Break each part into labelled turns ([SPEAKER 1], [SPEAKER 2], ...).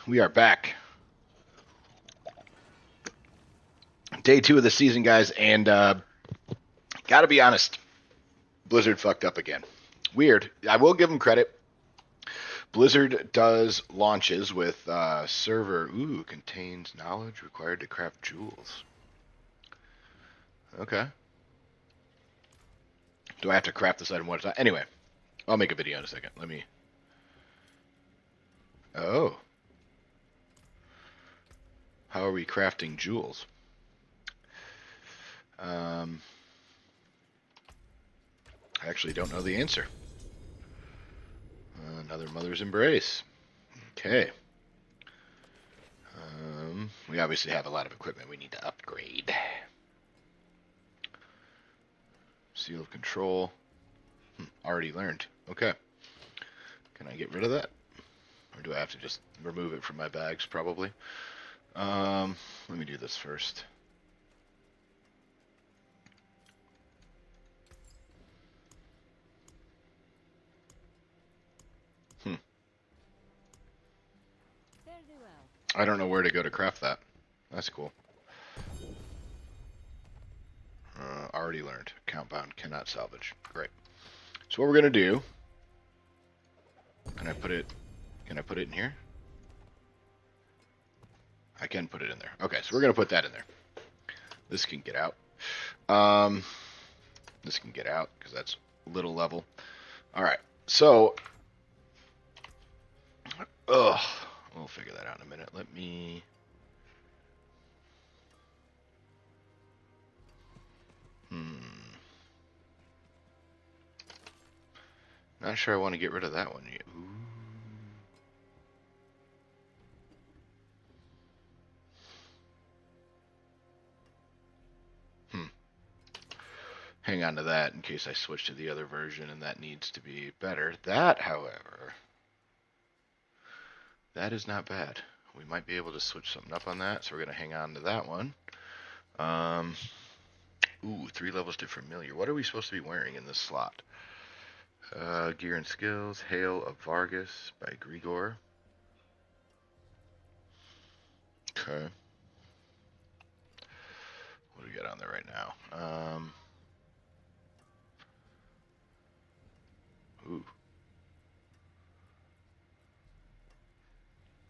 [SPEAKER 1] We are back. Day 2 of the season, guys, and gotta be honest, Blizzard fucked up again. Weird. I will give them credit. Blizzard does launches with server. Contains knowledge required to craft jewels. Okay. Do I have to craft this item one time? Anyway, I'll make a video in a second. Let me. Oh. How are we crafting jewels? I actually don't know the answer. Another mother's embrace. Okay. We obviously have a lot of equipment we need to upgrade. Seal of control. Already learned. Okay. Can I get rid of that? Or do I have to just remove it from my bags, probably? Let me do this first. I don't know where to go to craft that. That's cool. Already learned. Count bound, cannot salvage. Great. So what we're gonna do? Can I put it in here? I can put it in there. Okay, so we're gonna put that in there. This can get out. This can get out because that's little level. All right. So, we'll figure that out in a minute. Let me. Not sure I want to get rid of that one yet. Ooh. Hang on to that in case I switch to the other version and that needs to be better. That, however, that is not bad. We might be able to switch something up on that, so we're going to hang on to that one. 3 levels to familiar. What are we supposed to be wearing in this slot? Gear and skills. Hail of Vargas by Grigor. Okay. What do we got on there right now?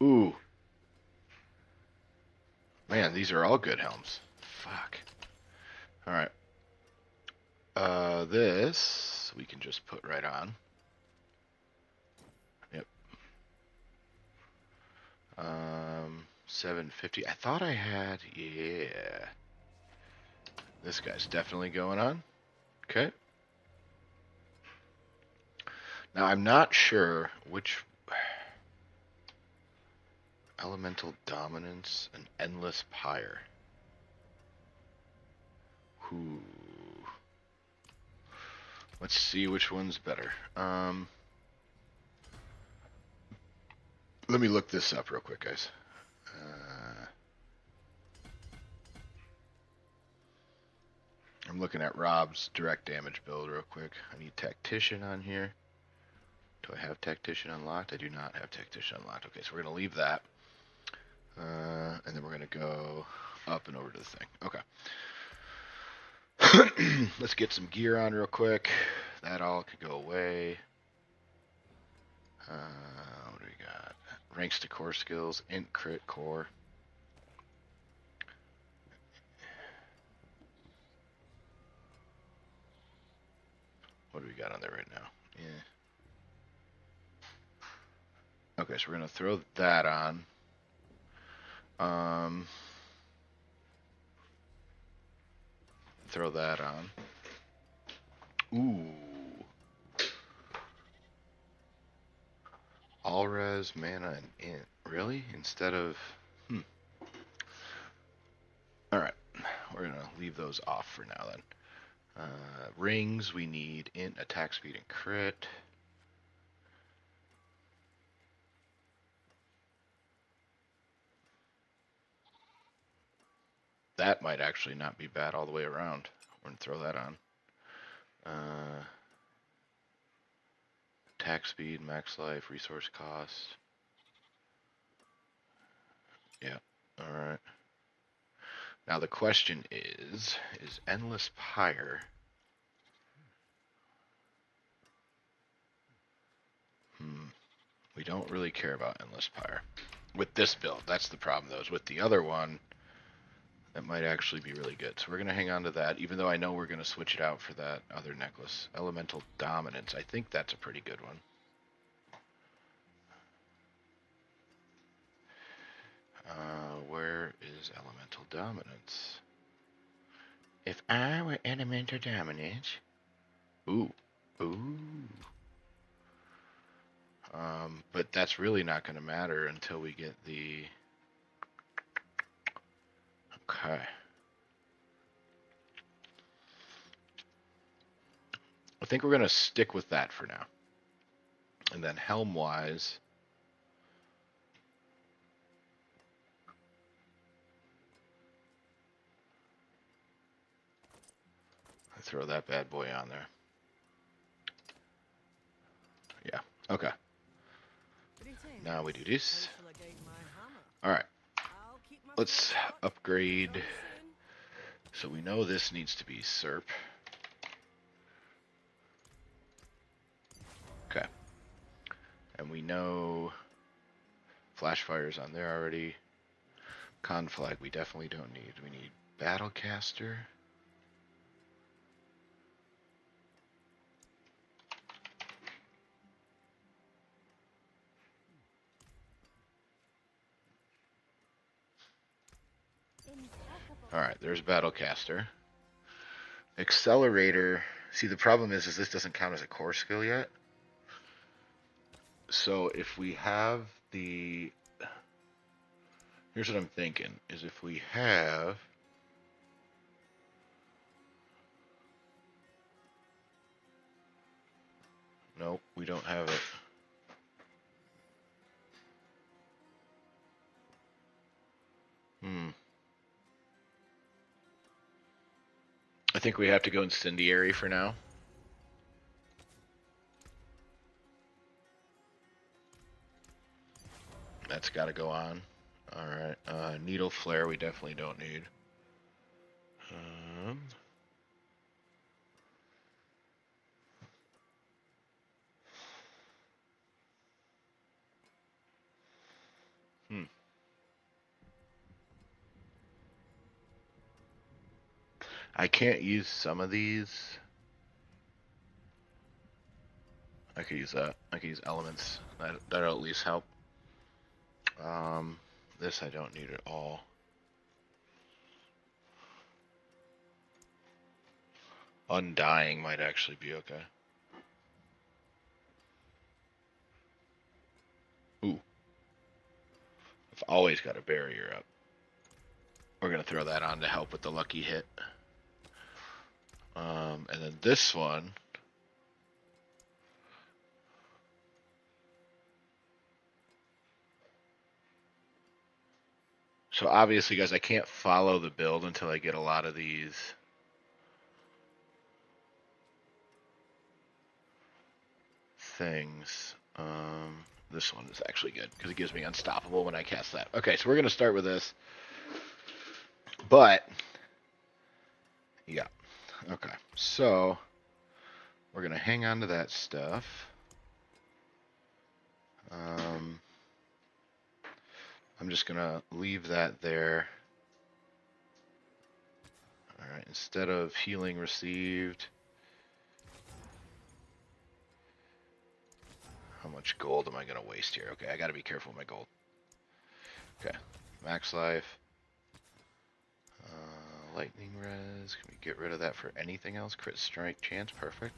[SPEAKER 1] Ooh. Man, these are all good helms. Fuck. Alright. This we can just put right on. Yep. 750. I thought I had, yeah. This guy's definitely going on. Okay. Now I'm not sure which elemental dominance and endless pyre. Ooh. Let's see which one's better. Let me look this up real quick, guys. I'm looking at Rob's direct damage build real quick. I need Tactician on here. Do I have Tactician unlocked? I do not have Tactician unlocked. Okay, so we're going to leave that. And then we're going to go up and over to the thing. Okay. Let's get some gear on real quick. That all could go away. What do we got? Ranks to core skills. Int, crit, core. What do we got on there right now? Yeah. Okay, so we're going to throw that on. Throw that on. Ooh. All res, mana, and int. Really? Instead of... Alright. We're going to leave those off for now then. Rings, we need int, attack speed, and crit. That might actually not be bad all the way around. We're going to throw that on. Attack speed, max life, resource cost. Yeah. All right. Now the question is Endless Pyre? We don't really care about Endless Pyre. With this build, that's the problem though, is with the other one, that might actually be really good. So we're going to hang on to that, even though I know we're going to switch it out for that other necklace. Elemental Dominance. I think that's a pretty good one. Where is Elemental Dominance? If I were Elemental Dominance... Ooh. Ooh. But that's really not going to matter until we get the... Okay. I think we're going to stick with that for now. And then helm-wise... I throw that bad boy on there. Yeah. Okay. Now we do this. Alright. Let's upgrade. So we know this needs to be SERP. Okay. And we know flash fires on there already. Conflag we definitely don't need. We need Battlecaster. Alright, there's Battlecaster. Accelerator. See, the problem is this doesn't count as a core skill yet. So if we have the... Here's what I'm thinking, is if we have... Nope, we don't have it. I think we have to go Incendiary for now. That's got to go on. Alright, Needle Flare we definitely don't need. I can't use some of these. I could use that. I could use elements. That'll at least help. This I don't need at all. Undying might actually be okay. Ooh. I've always got a barrier up. We're going to throw that on to help with the lucky hit. And then this one. So obviously, guys, I can't follow the build until I get a lot of these things. This one is actually good because it gives me unstoppable when I cast that. Okay, so we're going to start with this. But, yeah. Okay, so we're going to hang on to that stuff. I'm just going to leave that there. Alright, instead of healing received. How much gold am I going to waste here? Okay, I got to be careful with my gold. Okay, max life. Lightning res. Can we get rid of that for anything else? Crit strike chance, perfect.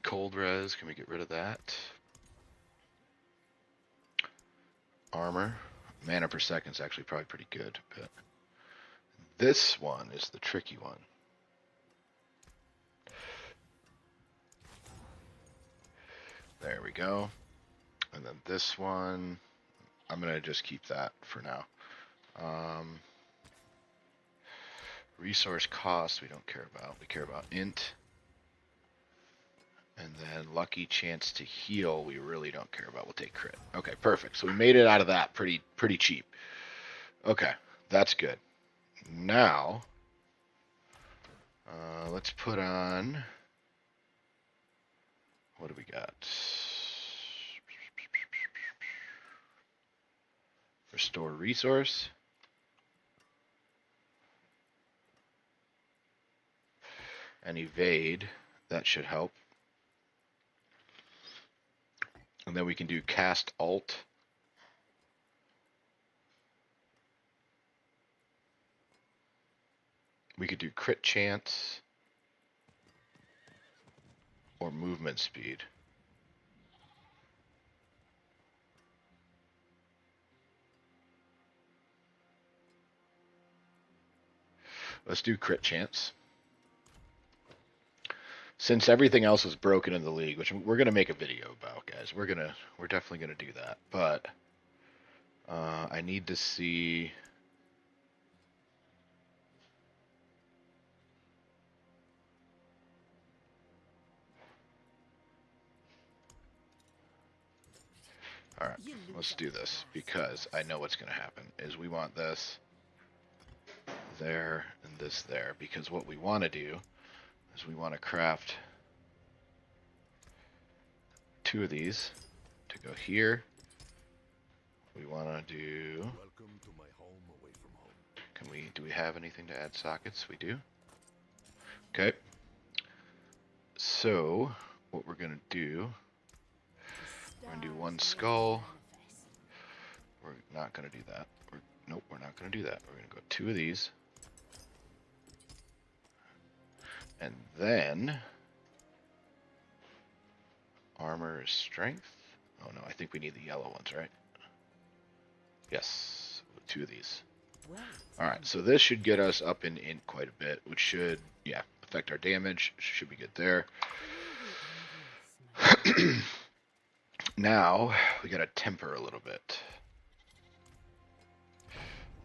[SPEAKER 1] Cold res, can we get rid of that? Armor. Mana per second is actually probably pretty good, but this one is the tricky one. There we go. And then this one, I'm going to just keep that for now. Resource cost we don't care about. We care about int. And then lucky chance to heal, we really don't care about. We'll take crit. Okay, perfect. So we made it out of that pretty cheap. Okay, that's good. Now, let's put on, what do we got? Restore resource. And evade. That should help. And then we can do cast alt. We could do crit chance or movement speed. Let's do crit chance. Since everything else is broken in the league, which we're gonna make a video about, guys. We're definitely gonna do that. But I need to see. All right, let's do this because I know what's gonna happen. Is we want this there and this there, because what we want to do is we want to craft 2 of these to go here. We want to do. Welcome to my home away from home. Do we have anything to add sockets? We do. Okay. So what we're gonna do, we're gonna do 1 skull. We're not gonna do that. Nope, we're not gonna do that. We're gonna go 2 of these. And then armor is strength. Oh no, I think we need the yellow ones, right? Yes, 2 of these. Alright, so this should get us up in int quite a bit, which should, yeah, affect our damage. Should be good there. Now, we gotta temper a little bit.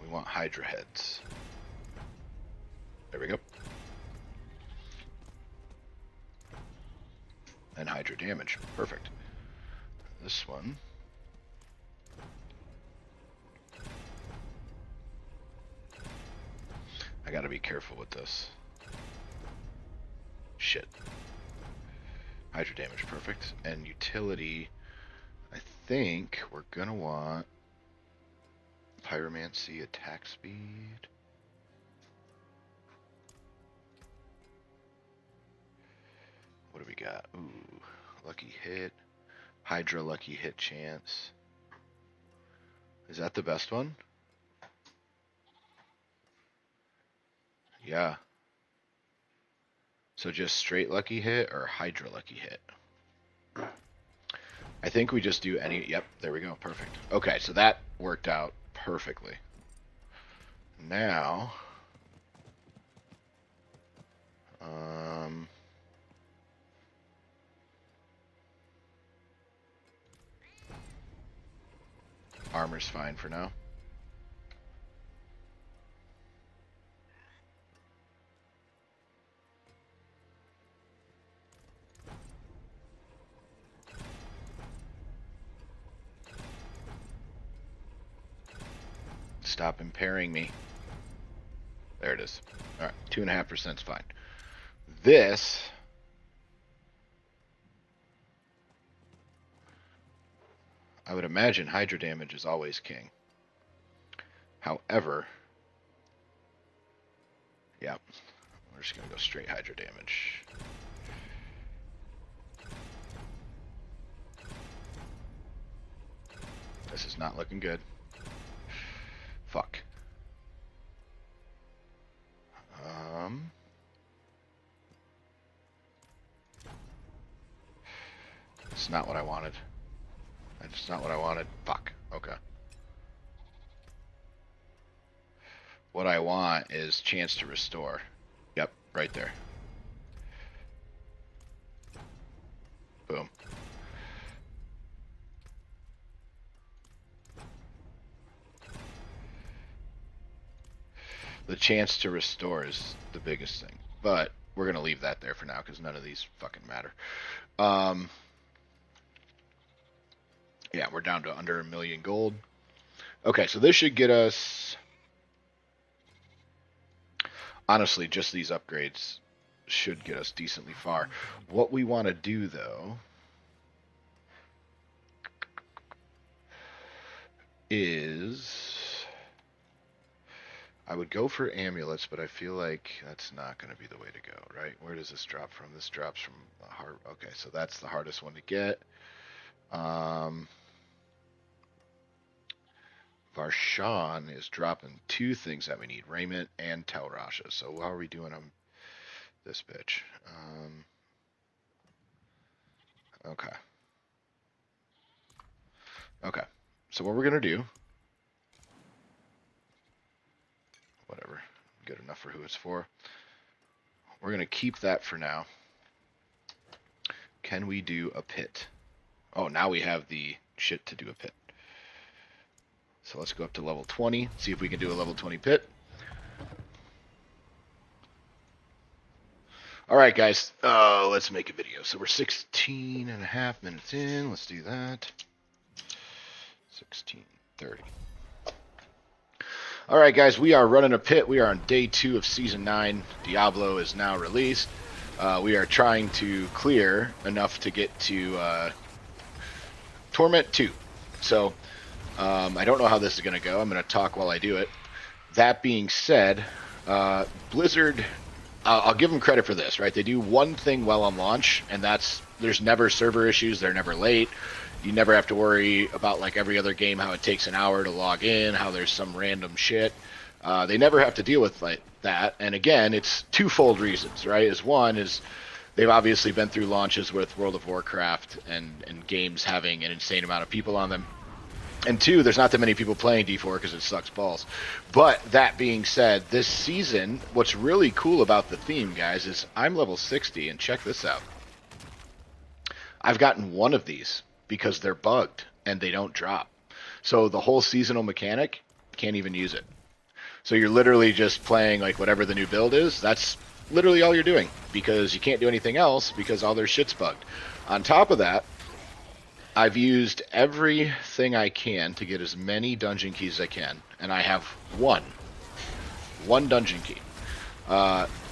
[SPEAKER 1] We want Hydra heads. There we go. And Hydra damage. Perfect. This one. I gotta be careful with this. Shit. Hydra damage, perfect. And utility, I think we're gonna want pyromancy, attack speed. What do we got? Ooh, lucky hit. Hydra lucky hit chance. Is that the best one? Yeah. So just straight lucky hit or Hydra lucky hit? I think we just do any. Yep, there we go. Perfect. Okay, so that worked out perfectly. Now, armor's fine for now. Stop impairing me. There it is. Alright, 2.5% is fine. This, I would imagine Hydra damage is always king. However, yeah, we're just going to go straight Hydra damage. This is not looking good. Fuck. It's not what I wanted. That's not what I wanted. Fuck. Okay. What I want is chance to restore. Yep, right there. Boom. The chance to restore is the biggest thing. But we're going to leave that there for now because none of these fucking matter. Yeah, we're down to under 1 million gold. Okay, so this should get us... Honestly, just these upgrades should get us decently far. What we want to do, though, is... I would go for amulets, but I feel like that's not going to be the way to go, right? Where does this drop from? This drops from the heart. Okay, so that's the hardest one to get. Varshan is dropping 2 things that we need, Raiment and Tel Rasha. So how are we doing on this bitch? Okay. Okay. So what we're going to do, whatever, good enough for who it's for. We're going to keep that for now. Can we do a pit? Oh, now we have the shit to do a pit. So let's go up to level 20, see if we can do a level 20 pit. All right, guys, let's make a video. So we're 16 and a half minutes in. Let's do that. 16:30. All right, guys, we are running a pit. We are on day 2 of Season 9. Diablo is now released. We are trying to clear enough to get to Torment 2. So I don't know how this is going to go. I'm going to talk while I do it. That being said, Blizzard, I'll give them credit for this, right? They do one thing well on launch, and that's there's never server issues. They're never late. You never have to worry about, like every other game, how it takes an hour to log in, how there's some random shit. They never have to deal with like that. And again, it's twofold reasons, right? One is they've obviously been through launches with World of Warcraft and games having an insane amount of people on them. And 2, there's not that many people playing D4 because it sucks balls. But that being said, this season, what's really cool about the theme, guys, is I'm level 60, and check this out. I've gotten one of these because they're bugged and they don't drop. So the whole seasonal mechanic, can't even use it. So you're literally just playing like whatever the new build is. That's literally all you're doing because you can't do anything else because all their shit's bugged. On top of that, I've used everything I can to get as many dungeon keys as I can, and I have one dungeon key.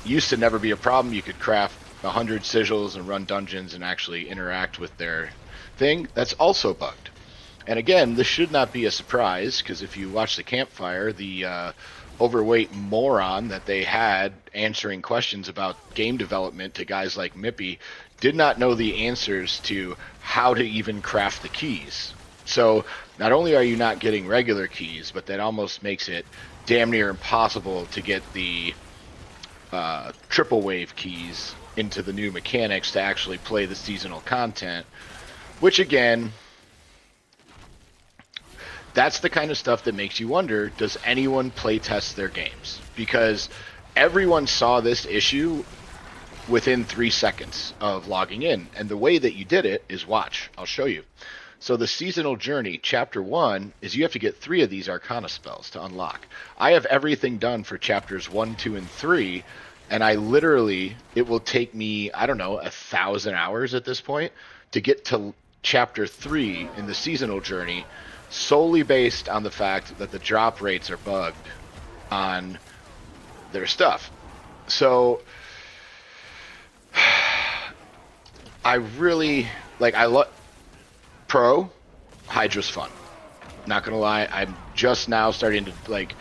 [SPEAKER 1] Used to never be a problem. You could craft 100 sigils and run dungeons and actually interact with their thing. That's also bugged. And again, this should not be a surprise, because if you watch the campfire, the overweight moron that they had answering questions about game development to guys like Mippy did not know the answers to how to even craft the keys. So not only are you not getting regular keys, but that almost makes it damn near impossible to get the triple wave keys into the new mechanics to actually play the seasonal content, which again, that's the kind of stuff that makes you wonder, does anyone play test their games? Because everyone saw this issue within 3 seconds of logging in. And the way that you did it is watch. I'll show you. So the seasonal journey, chapter 1, is you have to get 3 of these Arcana spells to unlock. I have everything done for chapters 1, 2, and 3, and I literally, it will take me, I don't know, 1,000 hours at this point to get to chapter 3 in the seasonal journey, solely based on the fact that the drop rates are bugged on their stuff. So I really like, Pro Hydra's fun, not gonna lie. I'm just now starting to, like,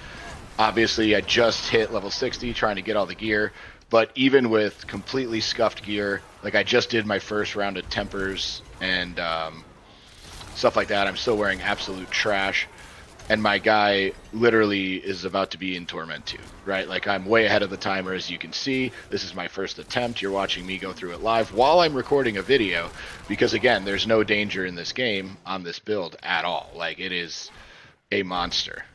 [SPEAKER 1] obviously I just hit level 60 trying to get all the gear, but even with completely scuffed gear, like I just did my first round of tempers and stuff like that, I'm still wearing absolute trash. And my guy literally is about to be in Torment 2, right? Like, I'm way ahead of the timer, as you can see. This is my first attempt. You're watching me go through it live while I'm recording a video, because, again, there's no danger in this game on this build at all. Like, it is a monster,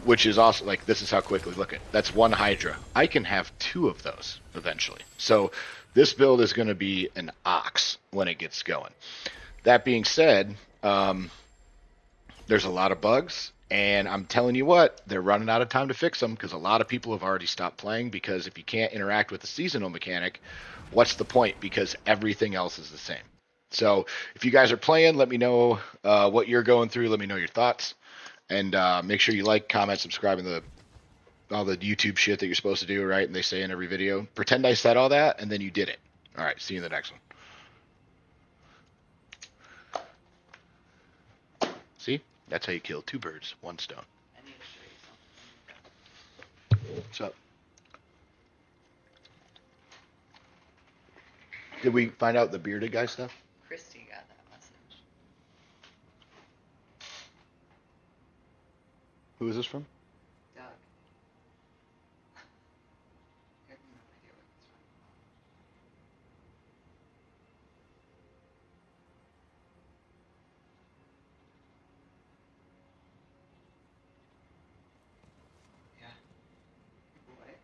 [SPEAKER 1] which is also, like, this is how quickly, look at, that's 1 Hydra. I can have 2 of those eventually. So this build is going to be an ox when it gets going. That being said, there's a lot of bugs. And I'm telling you what, they're running out of time to fix them because a lot of people have already stopped playing because if you can't interact with the seasonal mechanic, what's the point? Because everything else is the same. So if you guys are playing, let me know what you're going through. Let me know your thoughts. And make sure you like, comment, subscribe, and all the YouTube shit that you're supposed to do, right? And they say in every video. Pretend I said all that, and then you did it. All right, see you in the next one. See? That's how you kill 2 birds, 1 stone.
[SPEAKER 2] I need to show you something.
[SPEAKER 1] What's up? Did we find out the bearded guy stuff?
[SPEAKER 2] Christy got that message.
[SPEAKER 1] Who is this from?
[SPEAKER 2] Doug. I have no idea what it's from. Yeah. What?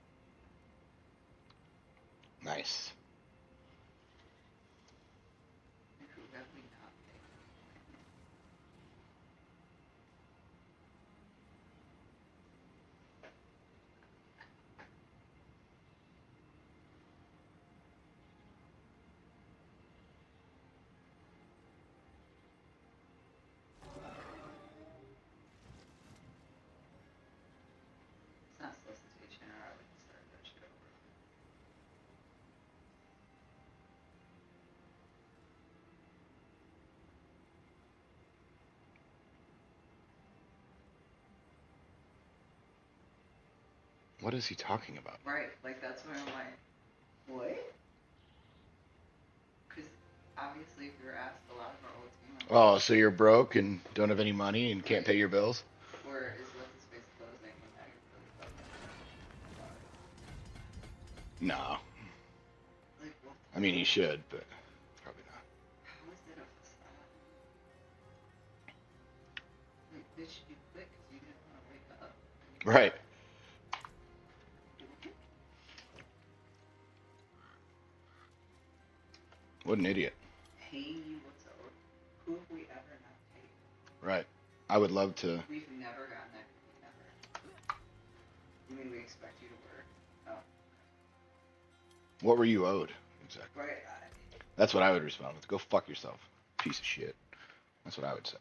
[SPEAKER 1] Nice.
[SPEAKER 2] Who have we not picked? It's not solicitation, or I would start that shit over.
[SPEAKER 1] What is he talking about?
[SPEAKER 2] Right, like that's where I'm like, what? Because obviously, if you're asked a lot of our old team,
[SPEAKER 1] Oh, so you're broke and don't have any money and can't pay your bills?
[SPEAKER 2] or is what's his face closing and now you're really fucking.
[SPEAKER 1] No.
[SPEAKER 2] Like, what?
[SPEAKER 1] I mean, he should, but probably not.
[SPEAKER 2] How is it a facade? Like, bitch, you quit because you didn't want to wake up.
[SPEAKER 1] Right. What an idiot.
[SPEAKER 2] Paying you what's owed? Who have we ever not paid?
[SPEAKER 1] Right. I would love to.
[SPEAKER 2] We've never gotten that. Never. You mean we expect you to work? Oh.
[SPEAKER 1] What were you owed? Exactly.
[SPEAKER 2] Right.
[SPEAKER 1] That's what I would respond with. Go fuck yourself. Piece of shit. That's what I would say.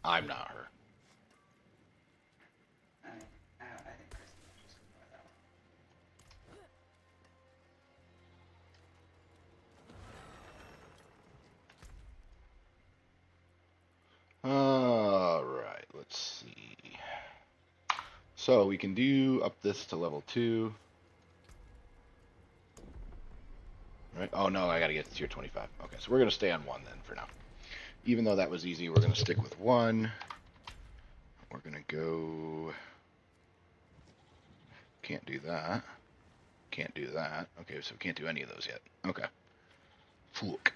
[SPEAKER 1] I'm not her.
[SPEAKER 2] I mean, I think Kristen would just ignore that one.
[SPEAKER 1] Alright, let's see. So we can do up this to level 2. Right? Oh no, I gotta get to tier 25. Okay, so we're gonna stay on 1 then for now. Even though that was easy, we're gonna stick with 1. We're gonna go... Can't do that. Can't do that. Okay, so we can't do any of those yet. Okay. Fluke.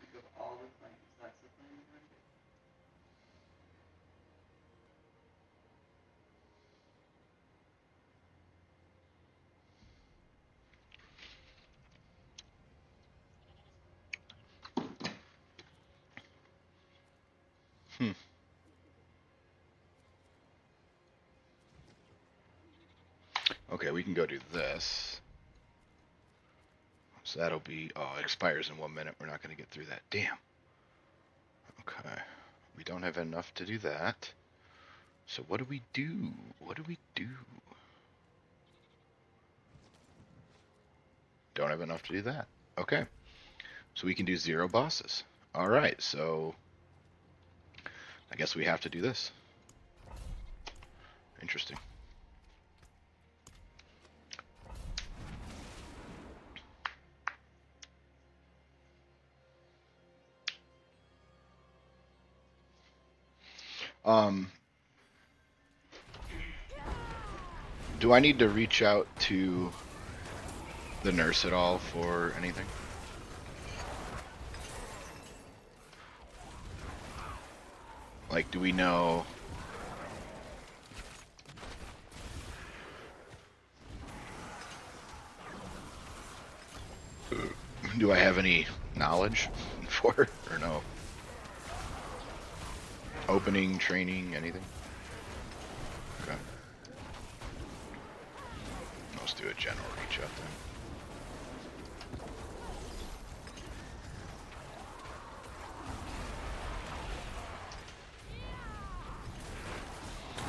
[SPEAKER 2] Think of all the claims. That's the claim you're going to do.
[SPEAKER 1] Okay, we can go do this. So that'll be... Oh, it expires in 1 minute. We're not going to get through that. Damn. Okay. We don't have enough to do that. So what do we do? What do we do? Don't have enough to do that. Okay. So we can do 0 bosses. Alright, so... I guess we have to do this. Interesting. Do I need to reach out to the nurse at all for anything? Like, do we know... Do I have any knowledge for it or no? Opening, training, anything? Okay. Let's do a general reach out then.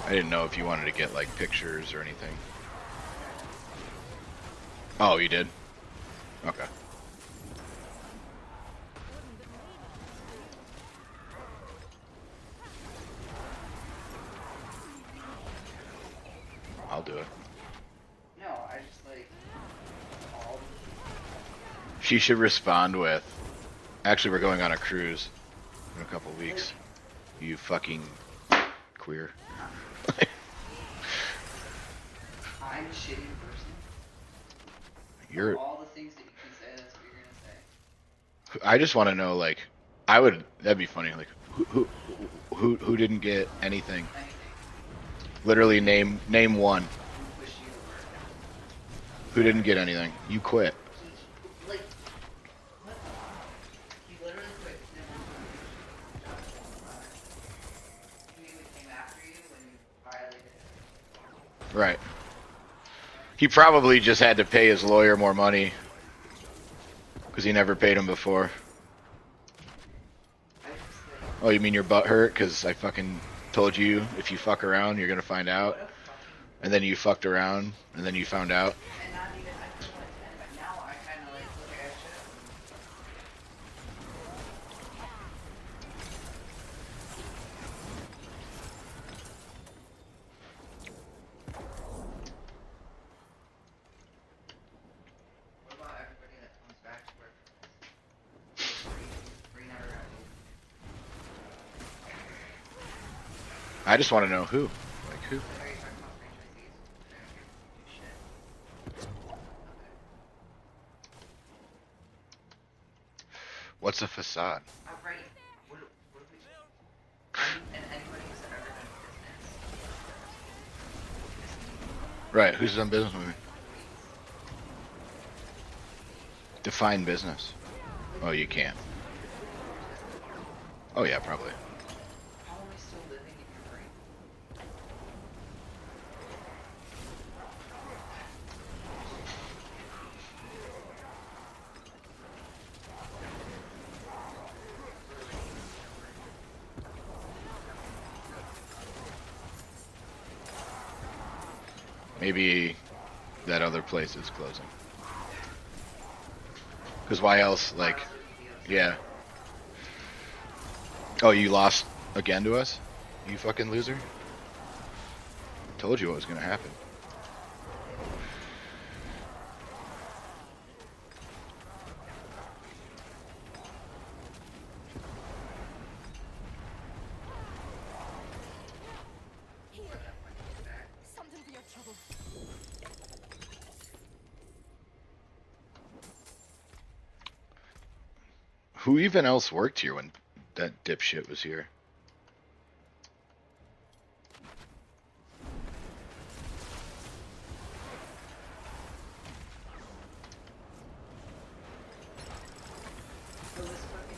[SPEAKER 1] I didn't know if you wanted to get like pictures or anything. Oh, you did? Okay. I'll do it.
[SPEAKER 2] No, I just like all.
[SPEAKER 1] She should respond with, actually, we're going on a cruise in a couple weeks. You fucking queer.
[SPEAKER 2] I'm a shitty person.
[SPEAKER 1] You're.
[SPEAKER 2] All the things that you can say, that's what you're gonna say.
[SPEAKER 1] I just want to know, like, that'd be funny. Like, who didn't get anything?
[SPEAKER 2] Anything.
[SPEAKER 1] Literally name one.
[SPEAKER 2] Who pushed you to work?
[SPEAKER 1] Who didn't get anything? You quit.
[SPEAKER 2] Like, what? He literally quit. He came after you when you violated it.
[SPEAKER 1] Right. He probably just had to pay his lawyer more money because he never paid him before. Oh, you mean your butt hurt because I fucking told you if you fuck around, you're gonna find out, and then you fucked around, and then you found out.
[SPEAKER 2] And not even, I couldn't went to anybody. Now I kind of like look at shit. What about everybody that comes back to work for never got paid?
[SPEAKER 1] I just want to know who. Like who?
[SPEAKER 2] Are you talking about franchisees? Shit. Okay.
[SPEAKER 1] What's a facade?
[SPEAKER 2] Right. What we, and anybody who's ever done business.
[SPEAKER 1] Right. Who's done business with me? Define business. Oh, you can't. Oh yeah, probably.
[SPEAKER 2] How are we still living in your brain?
[SPEAKER 1] Maybe that other place is closing. Because why else? Like, yeah. Oh, you lost again to us? You fucking loser. Told you what was gonna happen.
[SPEAKER 3] Something for your trouble.
[SPEAKER 1] Who even else worked here when that dipshit was here?
[SPEAKER 2] So this fucking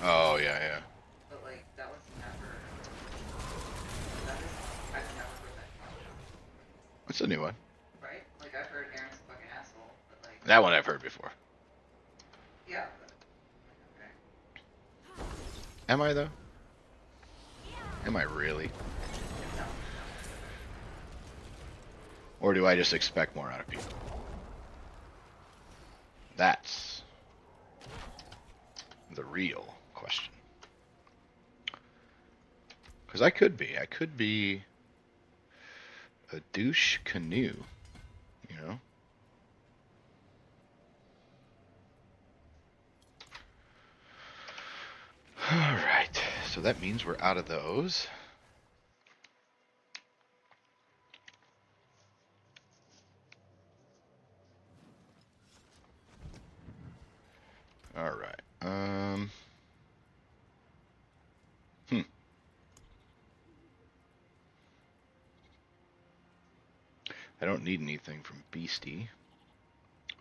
[SPEAKER 1] Oh yeah, yeah.
[SPEAKER 2] but like that was never. That is, I've never heard that comment.
[SPEAKER 1] What's the new one?
[SPEAKER 2] Right? Like I've heard Aaron's a fucking asshole, but like.
[SPEAKER 1] That one I've heard before.
[SPEAKER 2] Yeah. But, okay.
[SPEAKER 1] Am I though? Am I really?
[SPEAKER 2] No.
[SPEAKER 1] Or do I just expect more out of people? That's the real question. Because I could be. I could be a douche canoe, you know? Alright, so that means we're out of those. Alright, I don't need anything from Beastie.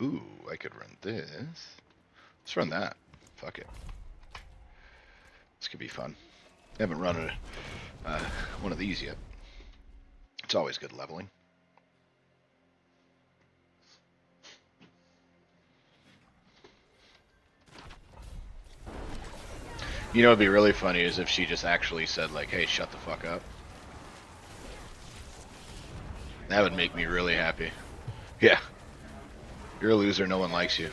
[SPEAKER 1] Ooh, I could run this. Let's run that. Fuck it. This could be fun. I haven't run one of these yet. It's always good leveling. You know, it'd be really funny is if she just actually said, like, hey, shut the fuck up. That would make me really happy. Yeah. You're a loser, no one likes you.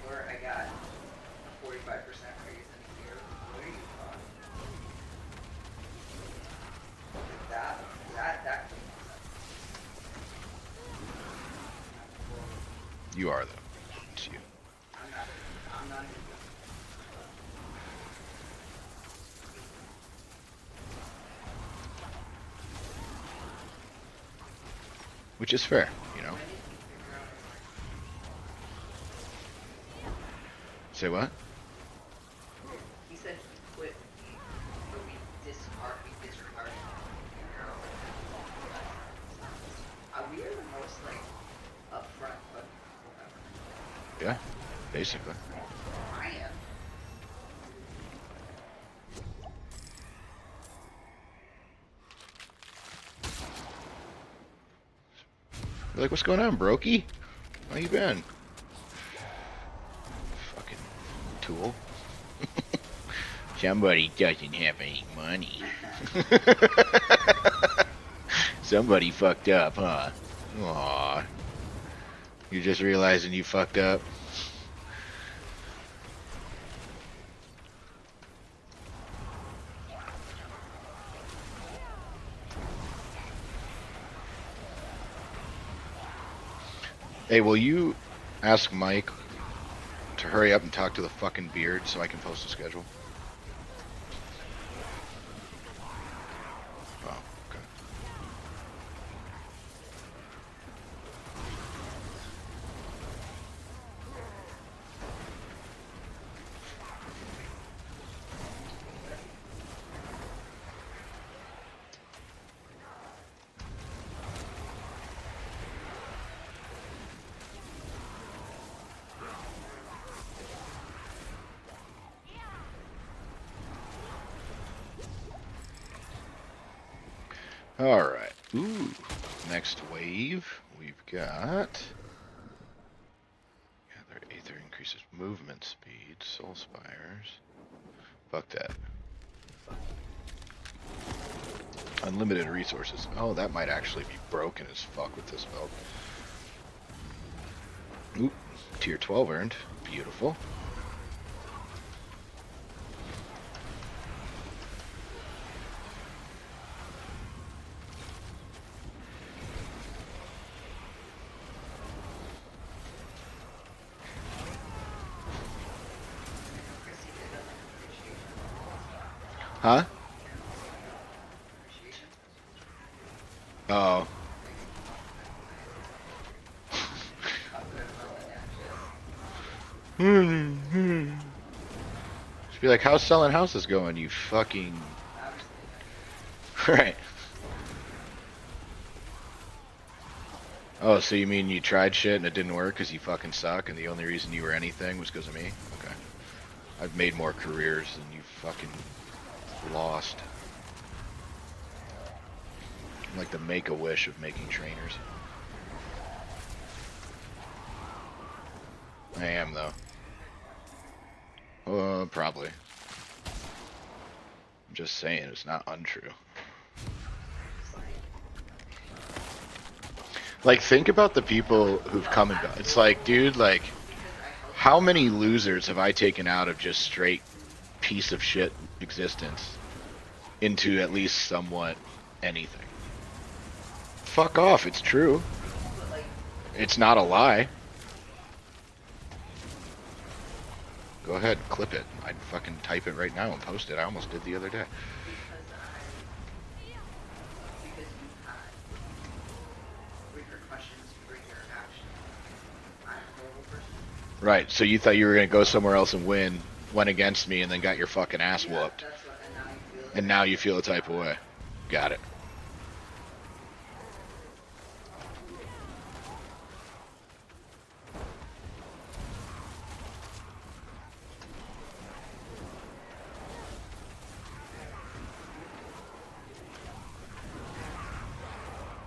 [SPEAKER 2] Or I got a 45% raise in a year. What are you talking? That
[SPEAKER 1] You are, though. It's you.
[SPEAKER 2] I'm not even.
[SPEAKER 1] Which is fair, you know? Say what?
[SPEAKER 2] He said he quit, but we disregarded we are the most, like, upfront but ever.
[SPEAKER 1] Yeah, basically.
[SPEAKER 2] I am.
[SPEAKER 1] You're like, what's going on, brokey? How you been? Fucking tool. Somebody doesn't have any money. Somebody fucked up, huh? Aw. You just realizing you fucked up? Hey, will you ask Mike to hurry up and talk to the fucking beard so I can post a schedule? Oh, okay. Alright. Ooh. Next wave, we've got... Gather Aether increases movement speed, Soul Spires. Fuck that. Unlimited resources. Oh, that might actually be broken as fuck with this belt. Ooh. Tier 12 earned. Beautiful. Huh? Oh. Just be like, how's selling houses going, you fucking... Right. Oh, so you mean you tried shit and it didn't work because you fucking suck and the only reason you were anything was because of me? Okay. I've made more careers than you fucking lost. I'm like the Make-A-Wish of making trainers. I am, though. Probably. I'm just saying, it's not untrue. Like, think about the people who've come and gone. It's like, dude, like, how many losers have I taken out of just straight piece of shit existence into at least somewhat anything? Fuck off, it's true. It's not a lie. Go ahead, clip it. I'd fucking type it right now and post it. I almost did the other day. Right, so you thought you were going to go somewhere else and win, went against me, and then got your fucking ass whooped. And now you feel the type of way. Got it.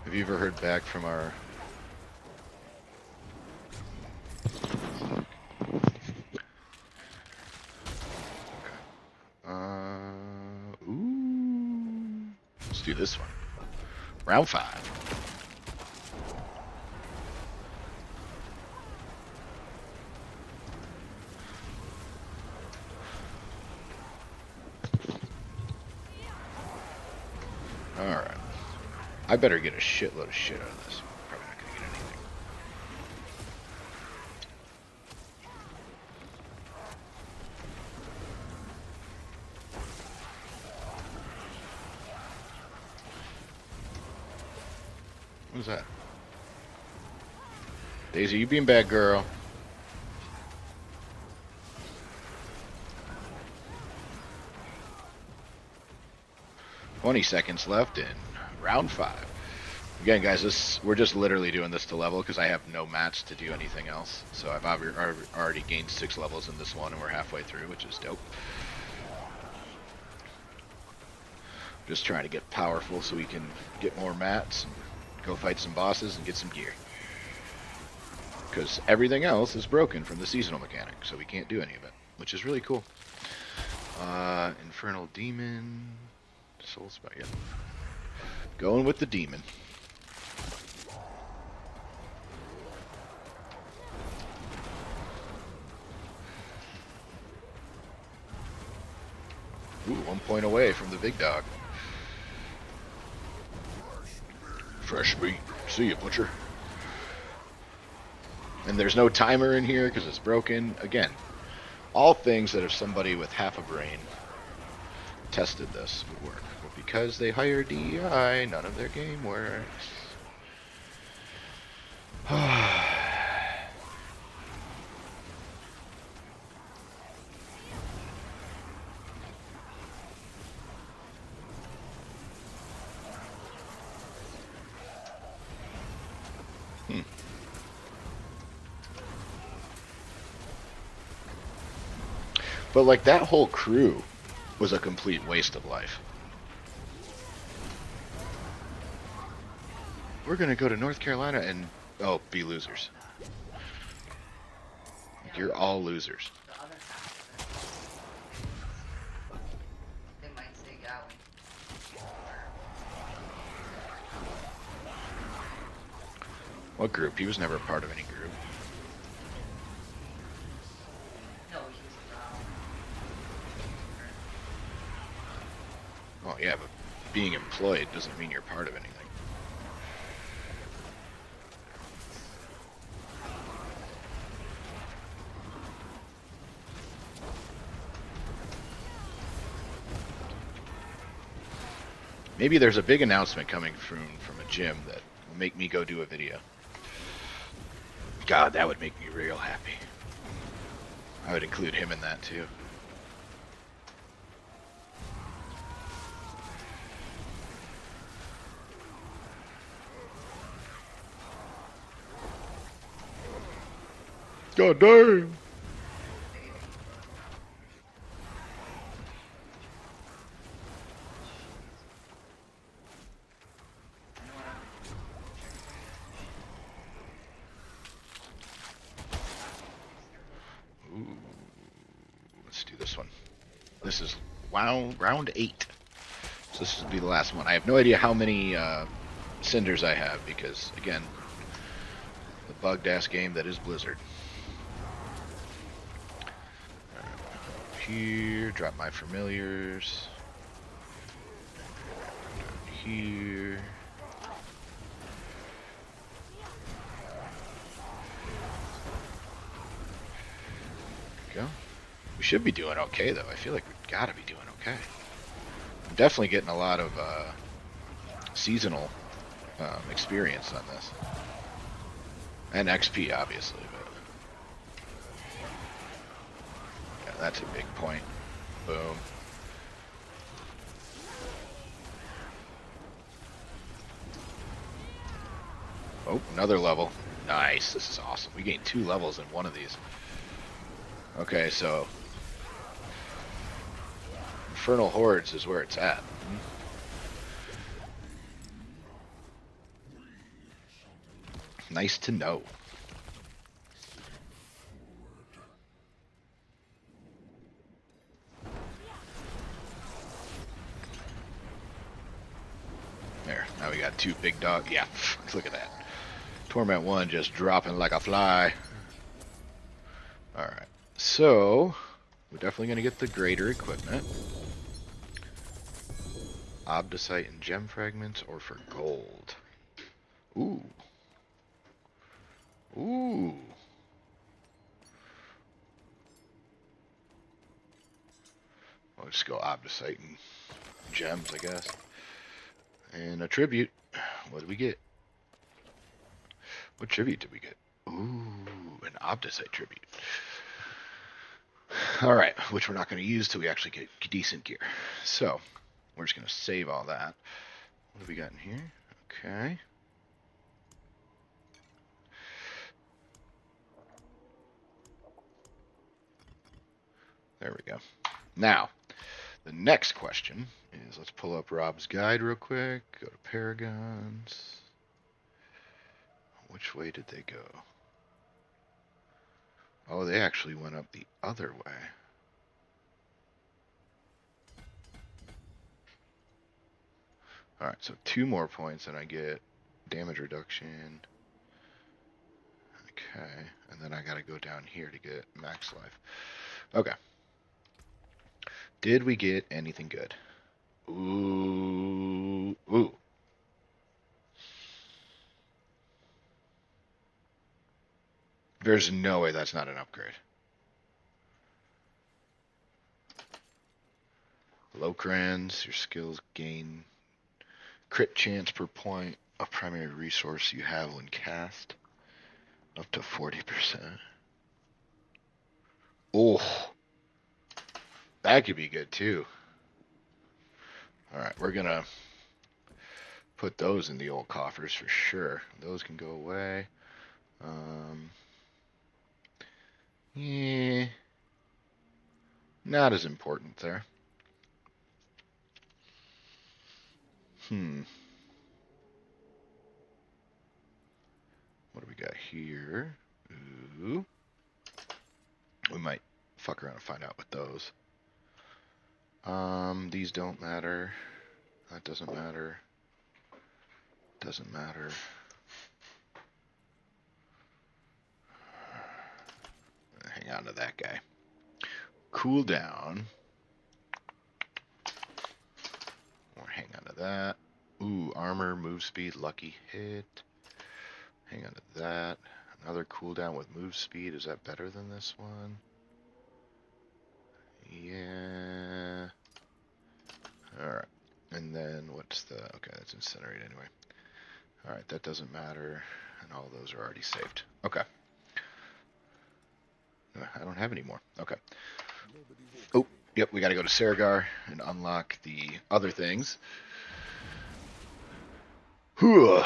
[SPEAKER 1] Have you ever heard back from our... Ooh. Let's do this one. Round 5. Alright. I better get a shitload of shit out of this. Probably not gonna get anything. What was that? Daisy, you being bad girl. $20 left in round 5. Again, guys, we're just literally doing this to level because I have no mats to do anything else. So I've already gained 6 levels in this one, and we're halfway through, which is dope. Just trying to get powerful so we can get more mats and go fight some bosses and get some gear. Because everything else is broken from the seasonal mechanic, so we can't do any of it, which is really cool. Infernal Demon, Soul Spot, yeah. Going with the demon. Ooh, 1 point away from the big dog. Fresh meat. See ya, butcher. And there's no timer in here because it's broken. Again, all things that if somebody with half a brain tested this would work. But because they hire DEI, none of their game works. But like that whole crew was a complete waste of life. We're gonna go to North Carolina and be losers. You're all losers.
[SPEAKER 2] The other half of it. They might say, yeah,
[SPEAKER 1] What group? He was never a part of any group.
[SPEAKER 2] no, he was around.
[SPEAKER 1] Oh yeah, but being employed doesn't mean you're part of anything. Maybe there's a big announcement coming from a gym that will make me go do a video. God, that would make me real happy. I would include him in that too. God damn! Ooh, let's do this one. This is round 8. So this will be the last one. I have no idea how many cinders I have because, again, the bugged ass game that is Blizzard. Here, drop my familiars. Here. Go. We should be doing okay though. I feel like we've got to be doing okay. I'm definitely getting a lot of seasonal experience on this, and XP obviously. But yeah, that's a big point. Boom. Oh, another level. Nice. This is awesome. We gained 2 levels in one of these. Okay, so Infernal Hordes is where it's at. Nice to know. There, now we got two big dogs. Yeah, look at that. Torment 1 just dropping like a fly. Alright, so we're definitely going to get the greater equipment. Obdicite and gem fragments, or for gold. Ooh. Ooh. I'll just go Obdicite and gems, I guess. And a tribute. What did we get? What tribute did we get? Ooh, an Obdicite tribute. Alright, which we're not going to use till we actually get decent gear. So, we're just going to save all that. What have we got in here? Okay. There we go. Now, the next question is, let's pull up Rob's guide real quick. Go to Paragons. Which way did they go? Oh, they actually went up the other way. Alright, so 2 more points and I get damage reduction. Okay, and then I gotta go down here to get max life. Okay. Did we get anything good? Ooh. Ooh. There's no way that's not an upgrade. Low crans, your skills gain crit chance per point of primary resource you have when cast. Up to 40%. Oh. That could be good too. Alright, we're gonna put those in the old coffers for sure. Those can go away. Yeah. Not as important there. What do we got here? Ooh. We might fuck around and find out with those. These don't matter. That doesn't matter. Doesn't matter. Hang on to that guy. Cool down. Or hang on to that. Ooh, armor, move speed, lucky hit. Hang on to that. Another cooldown with move speed. Is that better than this one? Yeah. Alright. And then what's the... Okay, that's incinerate anyway. Alright, that doesn't matter. And all those are already saved. Okay. I don't have any more. Okay. Oh, yep, we gotta go to Saragar and unlock the other things. Whew.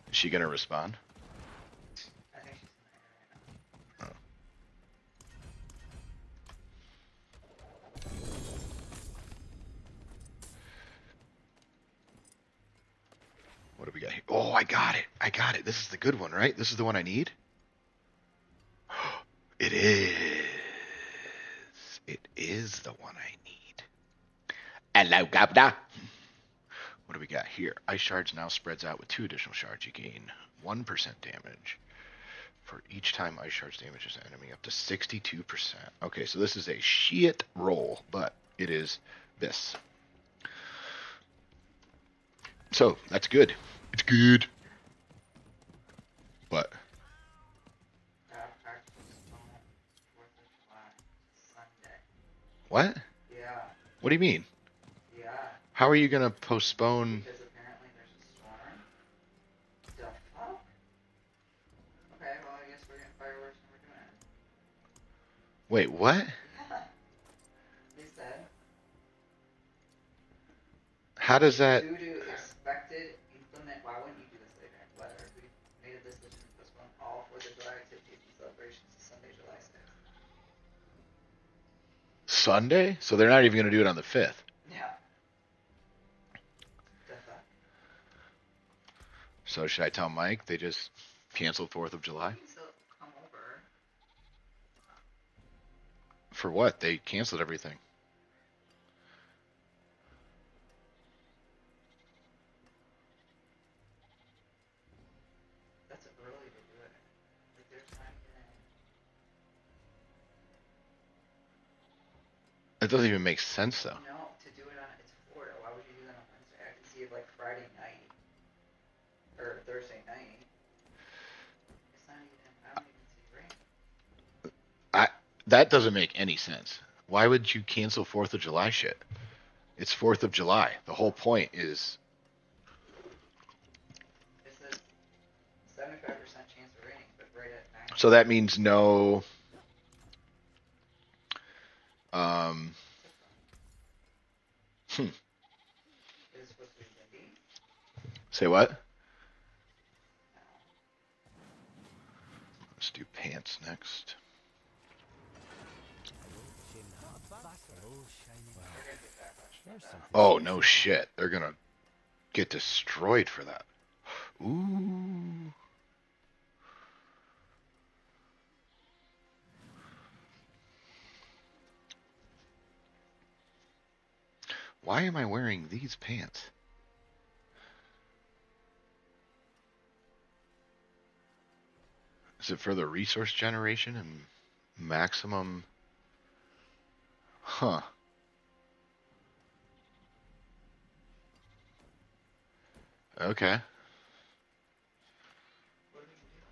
[SPEAKER 1] Is she gonna respond?
[SPEAKER 2] I think she's in there right now.
[SPEAKER 1] Oh. What do we got here? Oh, I got it. I got it. This is the good one, right? This is the one I need? It is. It is the one I need. Hello, Governor. What do we got here? Ice shards now spreads out with 2 additional shards. You gain 1% damage for each time ice shards damages an enemy, up to 62%. Okay, so this is a shit roll, but it is this. So, that's good. It's good. But
[SPEAKER 2] Sunday.
[SPEAKER 1] what?
[SPEAKER 2] Yeah.
[SPEAKER 1] What do you mean?
[SPEAKER 2] Yeah.
[SPEAKER 1] How are you gonna postpone?
[SPEAKER 2] Because apparently there's a storm. The fuck? Okay, well I guess we're getting fireworks and we're doing it.
[SPEAKER 1] Wait, what?
[SPEAKER 2] Yeah. They said.
[SPEAKER 1] How does that?
[SPEAKER 2] Due to expected inclement, why wouldn't you do this later? Weather, we made a decision to postpone all 4th of July activities and celebrations to Sunday, July 6th.
[SPEAKER 1] Sunday? So they're not even going to do it on the 5th.
[SPEAKER 2] Yeah. The fuck?
[SPEAKER 1] So should I tell Mike they just canceled 4th of July?
[SPEAKER 2] You can still come over.
[SPEAKER 1] For what? They canceled everything.
[SPEAKER 2] That's early to do it. Like, there's time to get in.
[SPEAKER 1] It doesn't even make sense, though.
[SPEAKER 2] No, to do it on, it's Florida. Why would you do that on Wednesday? I can see it like Friday night. Or Thursday night. It's not even, I don't even see rain.
[SPEAKER 1] That doesn't make any sense. Why would you cancel 4th of July shit? It's 4th of July. The whole point is...
[SPEAKER 2] It says 75% chance of raining, but right at 9.
[SPEAKER 1] So that means no...
[SPEAKER 2] Is it supposed to be windy?
[SPEAKER 1] Say what?
[SPEAKER 2] No.
[SPEAKER 1] Let's do pants next. Oh, no shit. They're gonna get destroyed for that. Ooh. Why am I wearing these pants? Is it for the resource generation and maximum? Huh. Okay.
[SPEAKER 2] What do we do?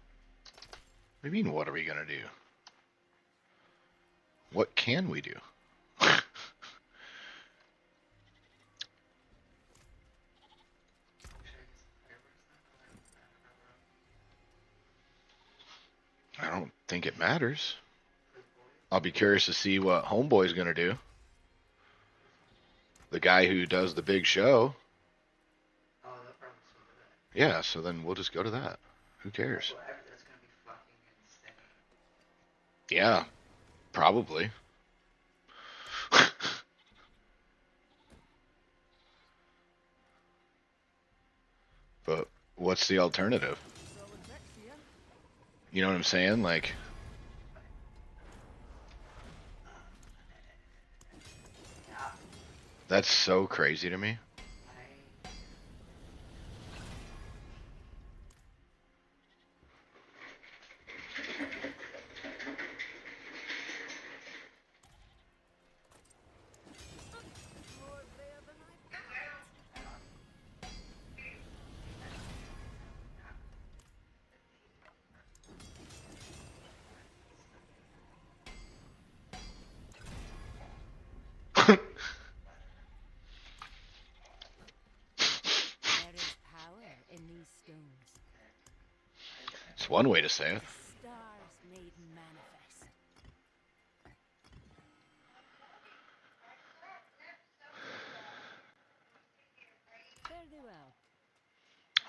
[SPEAKER 1] What do you mean, what are we gonna do? What can we do? I don't think it matters. I'll be curious to see what Homeboy's gonna do. The guy who does the big show.
[SPEAKER 2] Oh, they'll probably still do that.
[SPEAKER 1] Yeah, so then we'll just go to that. Who cares?
[SPEAKER 2] Whatever, that's gonna be fucking insane.
[SPEAKER 1] Yeah, probably. But what's the alternative? You know what I'm saying? Like,
[SPEAKER 2] Yeah.
[SPEAKER 1] that's so crazy to me. It's one way to say it.
[SPEAKER 3] Stars made manifest. Fairly well.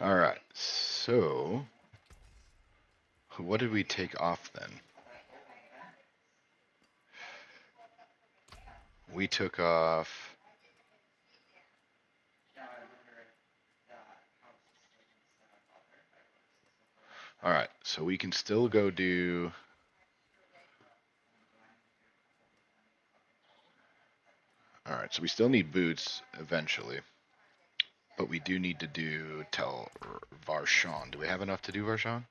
[SPEAKER 1] All right, so what did we take off then? We took off. All right, so we can still go do. All right, so we still need boots eventually, but we do need to do tell Varshan. Do we have enough to do Varshan?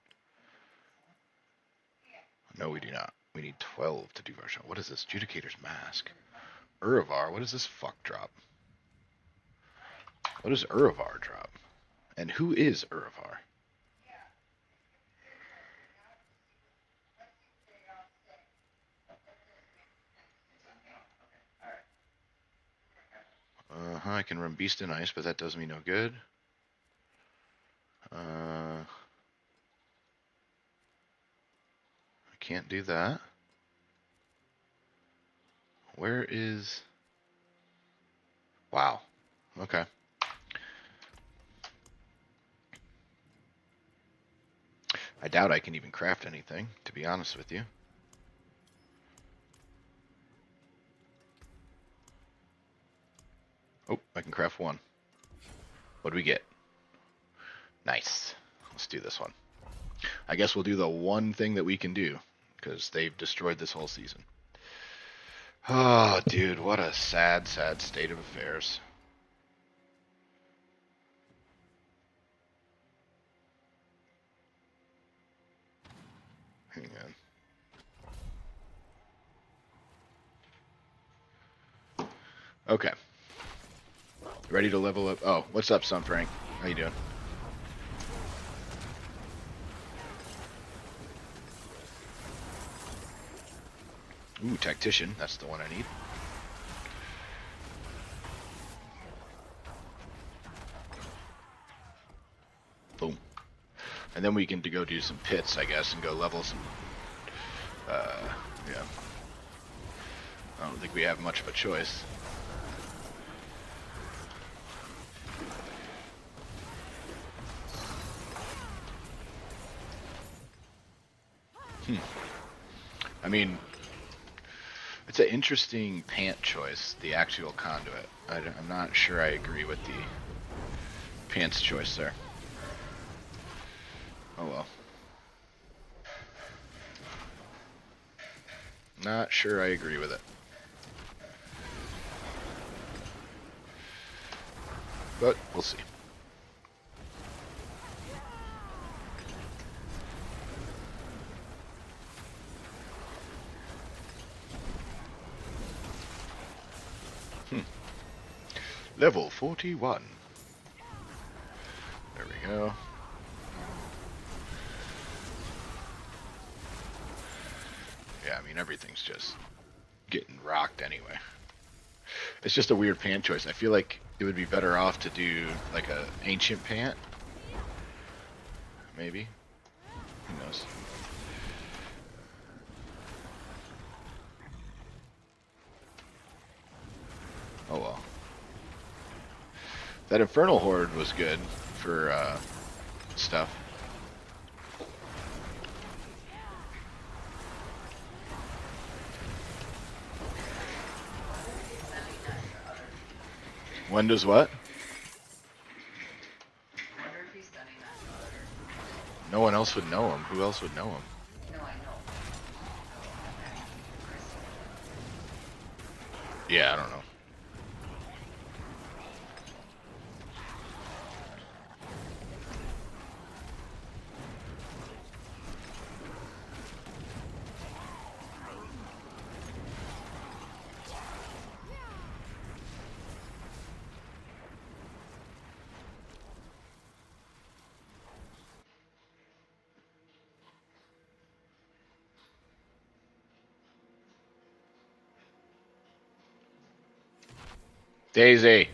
[SPEAKER 1] No, we do not. We need 12 to do Varshan. What is this? Judicator's Mask. Uravar, what does this fuck drop? What does Uravar drop? And who is Uravar? I can run Beast in Ice, but that does me no good. I can't do that. Where is... Wow. Okay. I doubt I can even craft anything, to be honest with you. Oh, I can craft one. What do we get? Nice. Let's do this one. I guess we'll do the one thing that we can do, because they've destroyed this whole season. Oh, dude, what a sad, sad state of affairs. Hang on. Okay. Ready to level up? Oh, what's up, son Frank? How you doing? Ooh, tactician. That's the one I need. Boom. And then we can go do some pits, I guess, and go level some. Yeah. I don't think we have much of a choice. I mean, it's an interesting pant choice, the actual conduit. I'm not sure I agree with the pants choice there. Oh well. Not sure I agree with it. But we'll see. Level 41. There we go. Yeah, I mean, everything's just getting rocked anyway. It's just a weird pant choice. I feel like it would be better off to do like a ancient pant. Maybe. Who knows? Oh well. That Infernal Horde was good for stuff. When does what?
[SPEAKER 2] I wonder if he's sending that to other.
[SPEAKER 1] No one else would know him. Who else would know him?
[SPEAKER 2] No, I know.
[SPEAKER 1] Yeah, I don't know. Daisy.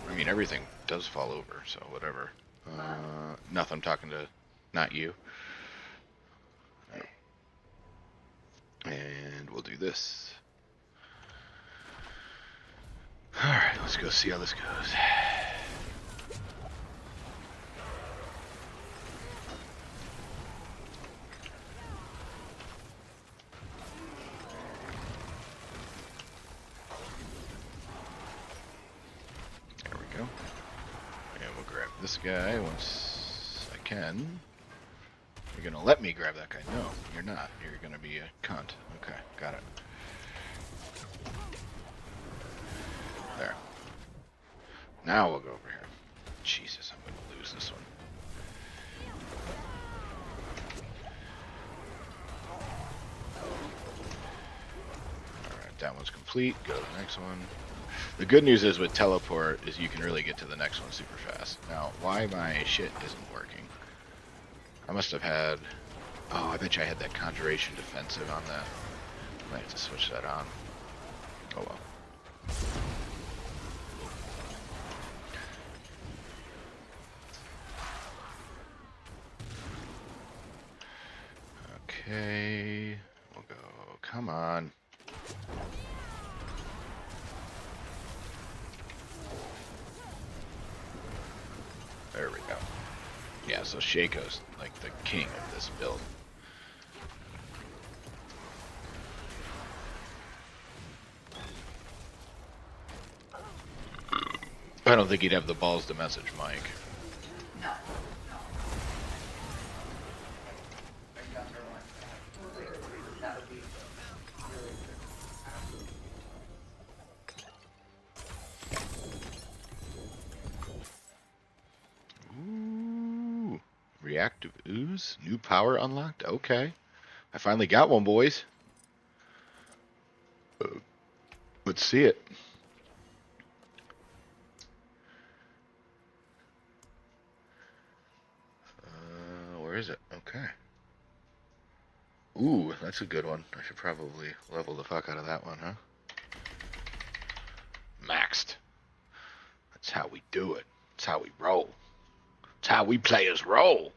[SPEAKER 1] I mean, everything does fall over, so whatever. Nothing. I'm talking to, not you. And we'll do this. Alright, let's go see how this goes. There we go. And we'll grab this guy once I can. You're gonna let me grab that guy? No, you're not. You're gonna be a cunt. Okay, got it. There. Now we'll go over here. Jesus, I'm gonna lose this one. Alright, that one's complete. Go to the next one. The good news is with teleport is you can really get to the next one super fast. Now, why my shit isn't working? I must have had... Oh, I bet you I had that Conjuration defensive on that. I might have to switch that on. Oh well. Okay, we'll go, come on. There we go. Yeah, so Shaco's like the king of this build. I don't think he'd have the balls to message Mike.
[SPEAKER 2] No, no. A younger one. That would be really
[SPEAKER 1] Ooh, reactive ooze, new power unlocked. Okay, I finally got one, boys. Let's see it. Where is it? Okay. Ooh, that's a good one. I should probably level the fuck out of that one, huh? Maxed. That's how we do it. That's how we roll. That's how we players roll.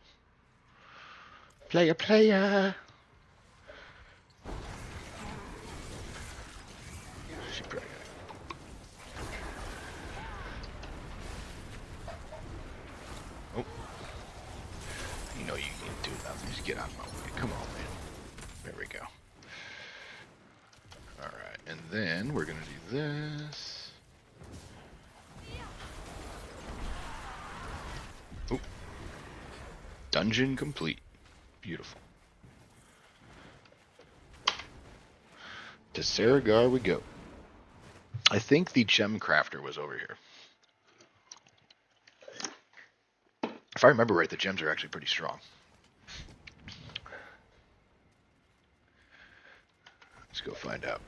[SPEAKER 1] Player, player. She probably got it. Oh. You know you can't do nothing. Just get out of my way. Come on, man. There we go. Alright, and then we're going to do this. Oh. Dungeon complete. Beautiful. To Saragar we go. I think the gem crafter was over here. If I remember right, the gems are actually pretty strong. Let's go find out.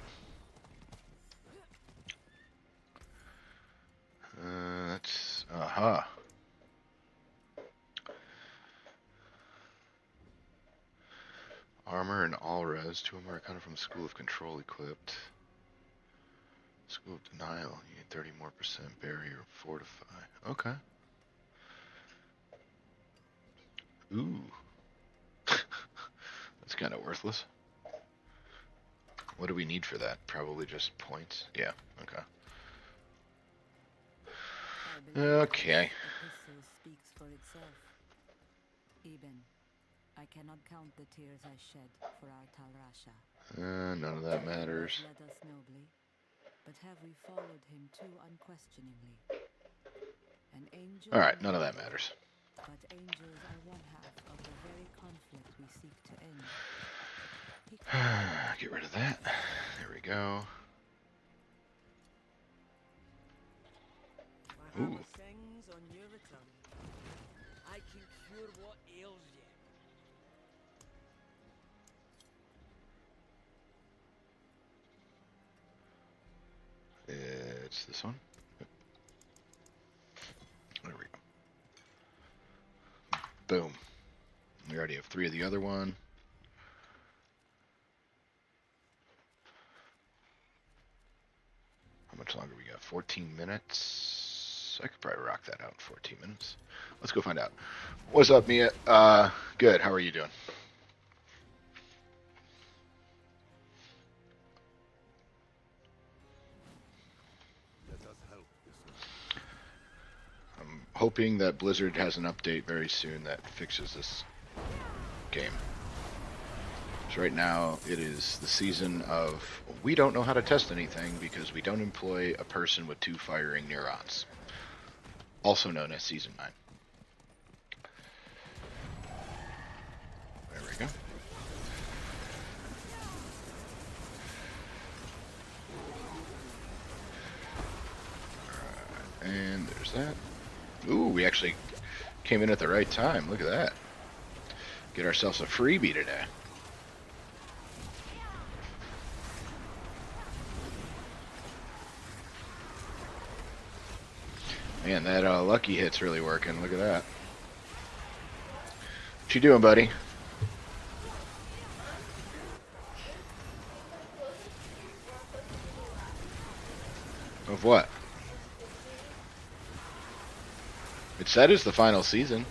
[SPEAKER 1] That's... Uh-huh. Armor and all res. 2 or more kind of from School of Control equipped. School of Denial. You need 30 more percent barrier. Fortify. Okay. Ooh. That's kind of worthless. What do we need for that? Probably just points? Yeah, okay. Okay.
[SPEAKER 3] The epistle speaks for itself. Eben, I cannot count the tears I shed for our Talrasha.
[SPEAKER 1] None of that matters.
[SPEAKER 3] Led us nobly, but have we followed him too unquestioningly? An angel.
[SPEAKER 1] Alright, none of that matters.
[SPEAKER 3] But angels are one half of the very conflict we seek to end.
[SPEAKER 1] Get rid of that. There we go. Ooh.
[SPEAKER 4] Sings on your return. I can cure what ails you.
[SPEAKER 1] It's this one. There we go. Boom. We already have 3 of the other one. How much longer we got? 14 minutes. I could probably rock that out in 14 minutes. Let's go find out. What's up, Mia? Good. How are you doing? I'm hoping that Blizzard has an update very soon that fixes this game. So right now, it is the season of we don't know how to test anything because we don't employ a person with 2 firing neurons. Also known as Season 9. There we go. Alright, and there's that. Ooh, we actually came in at the right time. Look at that. Get ourselves a freebie today. Man, that lucky hit's really working. Look at that. What you doing, buddy? Of what? It said it's the final season.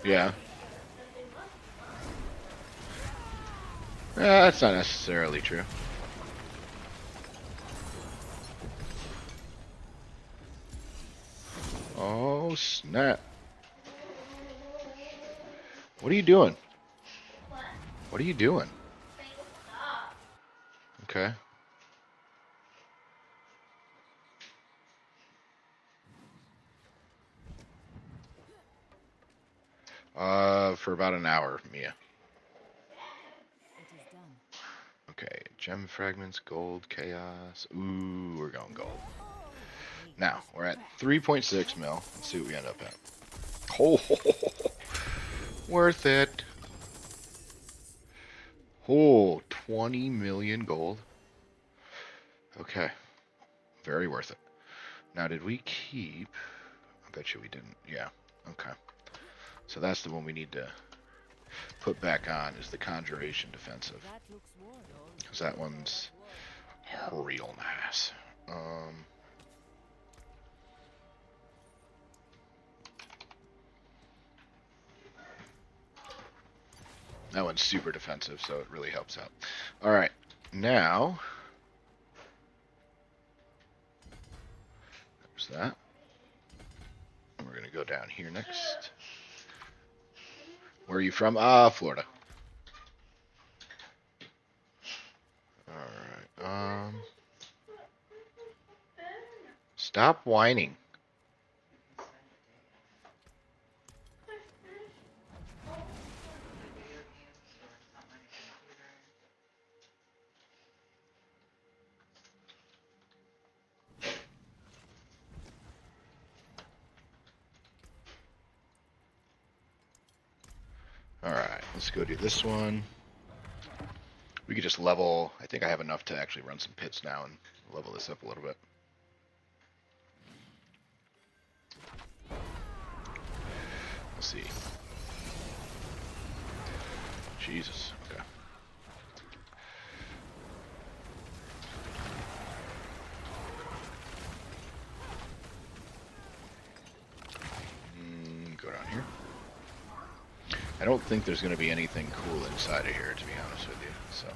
[SPEAKER 1] Yeah. That's not necessarily true. Oh, snap. What are you doing? What are you doing? Okay. For about an hour, Mia.
[SPEAKER 3] It is done.
[SPEAKER 1] Okay, gem fragments, gold, chaos. Ooh, we're going gold. Now, we're at 3.6 mil. Let's see what we end up at. Oh, worth it. Oh, 20 million gold. Okay, very worth it. Now, did we keep... I bet you we didn't. Yeah, okay. So that's the one we need to put back on, is the Conjuration Defensive.
[SPEAKER 3] That looks war, though.
[SPEAKER 1] Because that one's real nice. That one's super defensive, so it really helps out. All right, now there's that. And we're gonna go down here next. Where are you from? Florida. All right. Stop whining. All right, let's go do this one. We could just level. I think I have enough to actually run some pits now and level this up a little bit. Let's see. Jesus. Okay. Go down here. I don't think there's going to be anything cool inside of here, to be honest with you. So.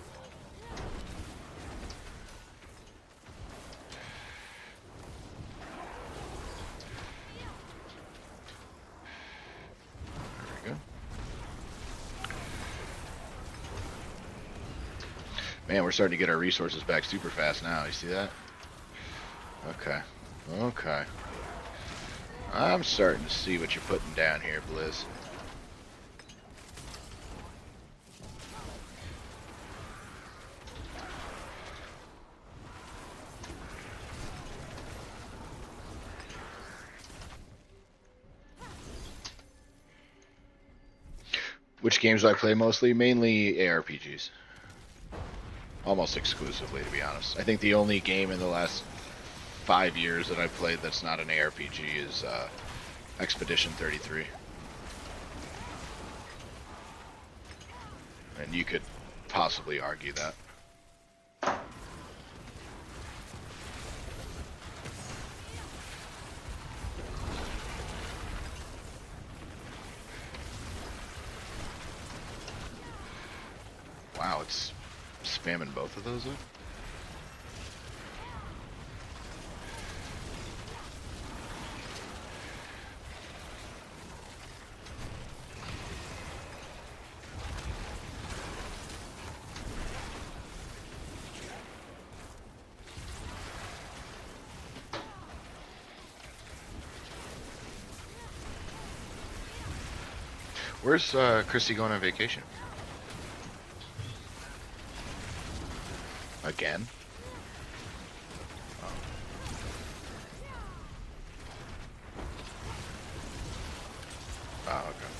[SPEAKER 1] There we go. Man, we're starting to get our resources back super fast now. You see that? Okay. Okay. I'm starting to see what you're putting down here, Blizz. Which games do I play mostly? Mainly ARPGs. Almost exclusively, to be honest. I think the only game in the last 5 years that I've played that's not an ARPG is Expedition 33. And you could possibly argue that. Wow, it's spamming both of those up? Where's Christy going on vacation? Again? Oh. Oh, okay.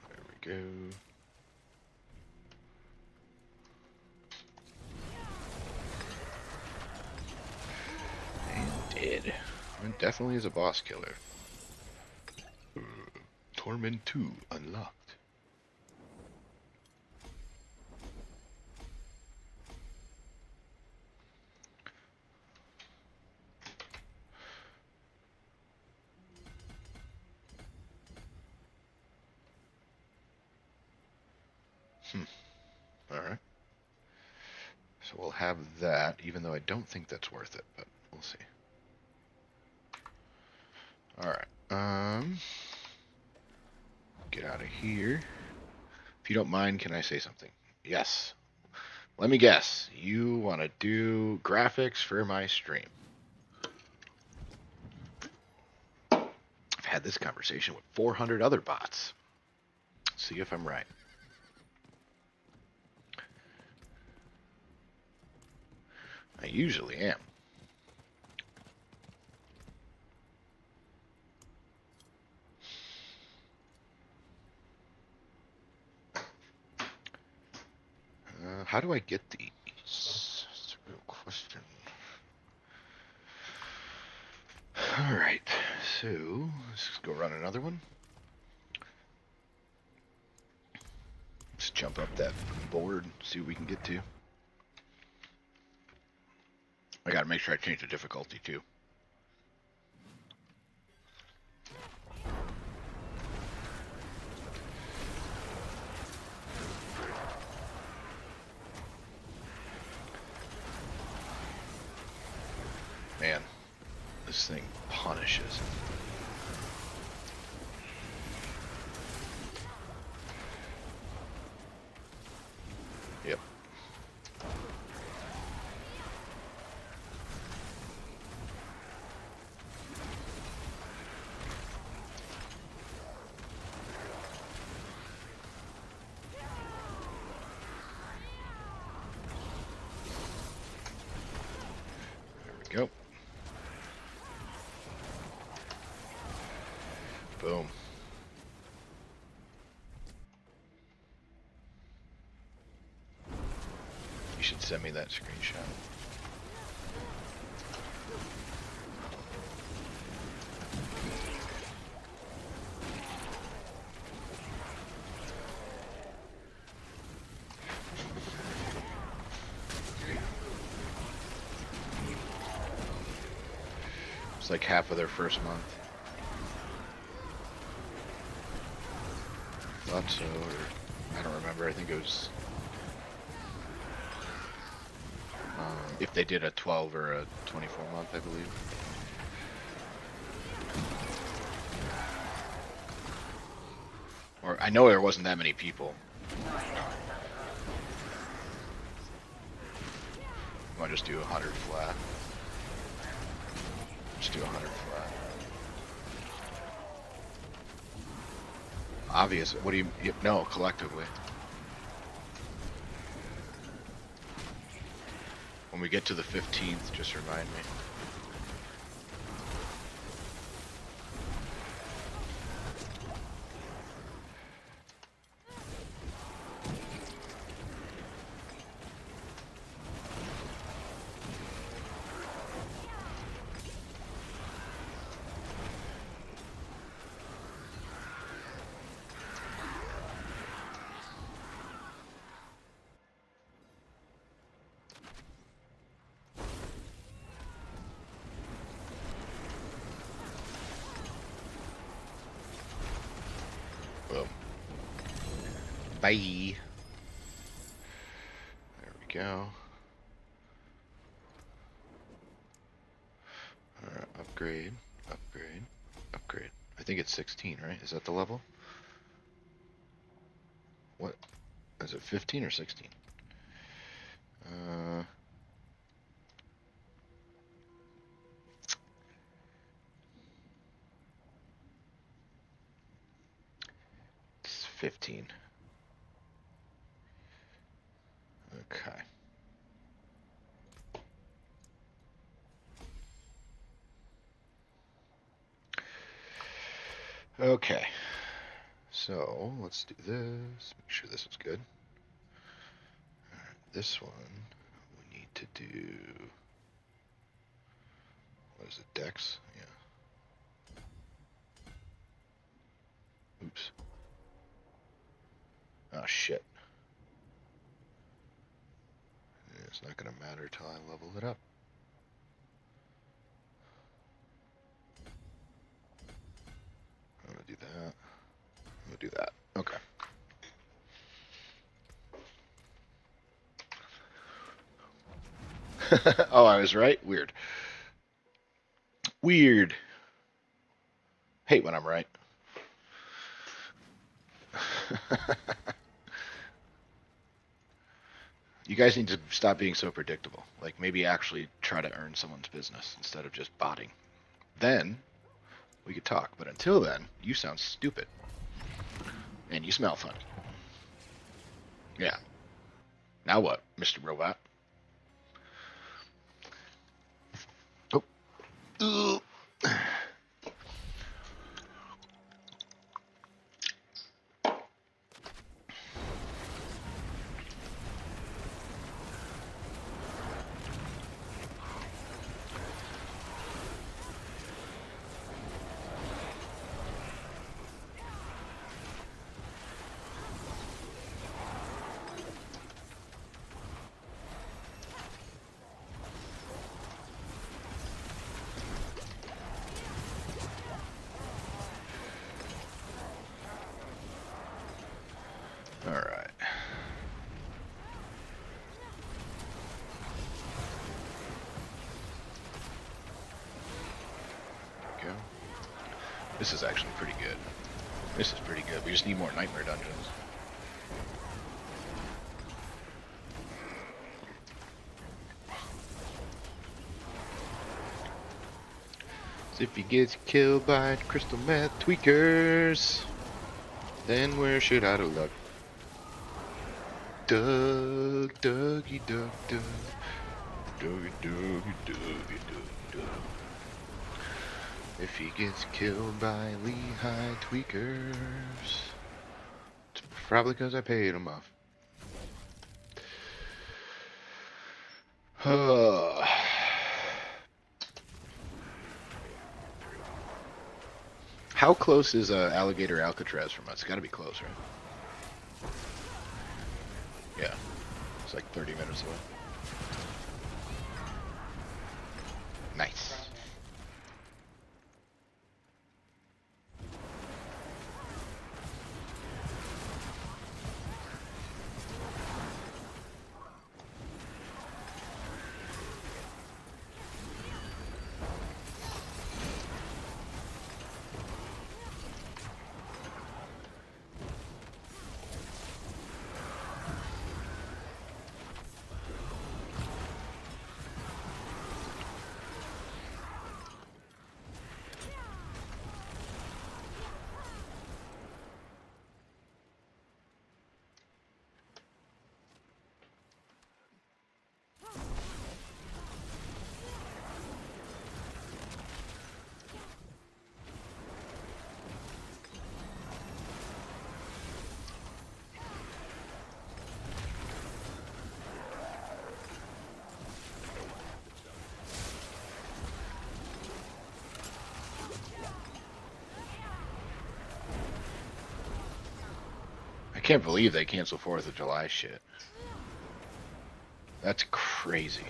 [SPEAKER 1] There we go. And dead. It definitely is a boss killer. Torment 2 unlocked. All right. So we'll have that, even though I don't think that's worth it, but we'll see. All right. Get out of here. If you don't mind, can I say something? Yes. Let me guess. You want to do graphics for my stream? I've had this conversation with 400 other bots. See if I'm right. I usually am. How do I get these? That's a real question. All right, so let's go run another one. Let's jump up that board, see what we can get to. I gotta make sure I change the difficulty too. Man, this thing punishes. Yep. There we go. Boom. You should send me that screenshot. It's like half of their first month. Thought so, or I don't remember. I think it was if they did a 12 or a 24 month, I believe. Or I know there wasn't that many people. You want to just do 100 flat? Just do 100 flat. Obvious. What do you? No, collectively. When we get to the 15th, just remind me. Boom. Bye. There we go. Alright, upgrade, upgrade, upgrade. I think it's 16, right? Is that the level? What? Is it 15 or 16? It's 15. Okay. Okay. So let's do this. Make sure this is good. Alright, this one we need to do. What is it? Dex? Yeah. Oops. Oh shit. It's not gonna matter till I level it up. I'm gonna do that. I'm gonna do that. Okay. Oh, I was right? Weird. Weird. Hate when I'm right. You guys need to stop being so predictable. Like, maybe actually try to earn someone's business instead of just botting. Then, we could talk. But until then, you sound stupid. And you smell funny. Yeah. Now what, Mr. Robot? Oh. Ugh. All right. Go. This is actually pretty good. This is pretty good. We just need more nightmare dungeons. So if he gets killed by crystal meth tweakers, then we're shit out of luck. Doug, Dougie, Doug, Doug. Dougie, Dougie, Dougie, Doug, Doug. If he gets killed by Lehigh tweakers, it's probably because I paid him off. How close is Alligator Alcatraz from us? It's got to be close, right? Yeah. It's like 30 minutes away. Nice. I can't believe they cancel 4th of July shit. That's crazy.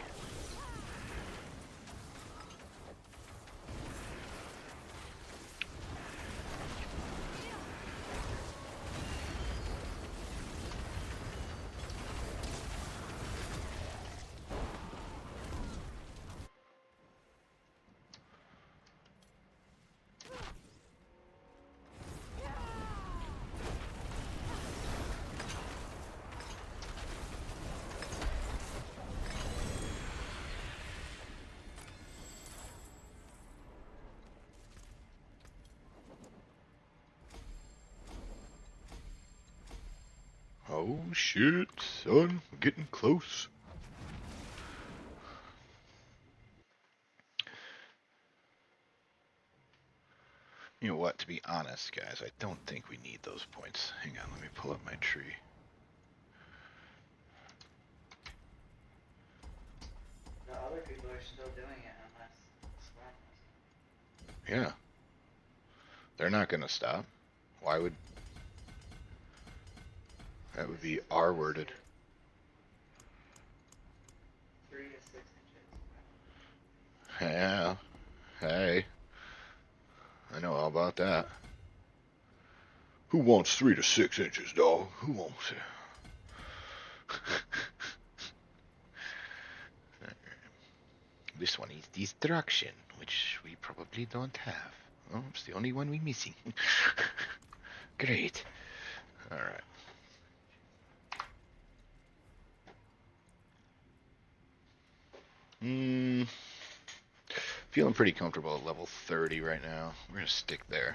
[SPEAKER 1] Oh shit, son, we're getting close. You know what, to be honest, guys, I don't think we need those points. Hang on, let me pull up my tree.
[SPEAKER 2] The other people are still doing it unless it's
[SPEAKER 1] Yeah. They're not gonna stop. Why would... That would be R-worded.
[SPEAKER 2] 3 to 6 inches.
[SPEAKER 1] Yeah. Hey. I know all about that. Who wants 3 to 6 inches, dog? Who wants it? this one is destruction, which we probably don't have. Oh, it's the only one we're missing. Great. All right. Feeling pretty comfortable at level 30 right now. We're going to stick there.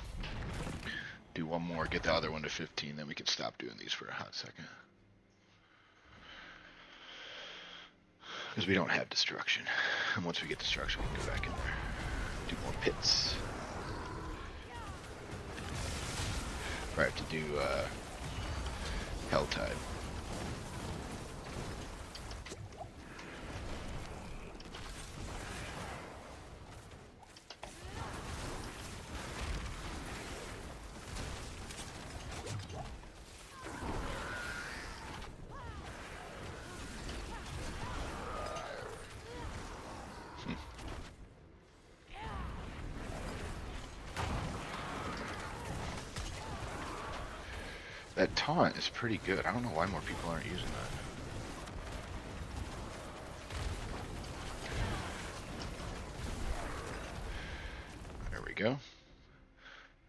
[SPEAKER 1] Do one more, get the other one to 15, then we can stop doing these for a hot second. Because we don't have destruction. And once we get destruction, we can go back in there. Do more pits. Or I have to do Helltide. That taunt is pretty good. I don't know why more people aren't using that. There we go.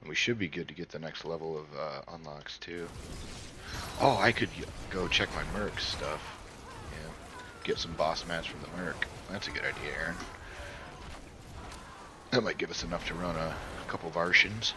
[SPEAKER 1] And we should be good to get the next level of unlocks too. Oh, I could go check my Merc stuff. Yeah. Get some boss mats from the Merc. That's a good idea, Aaron. That might give us enough to run a couple Vartians.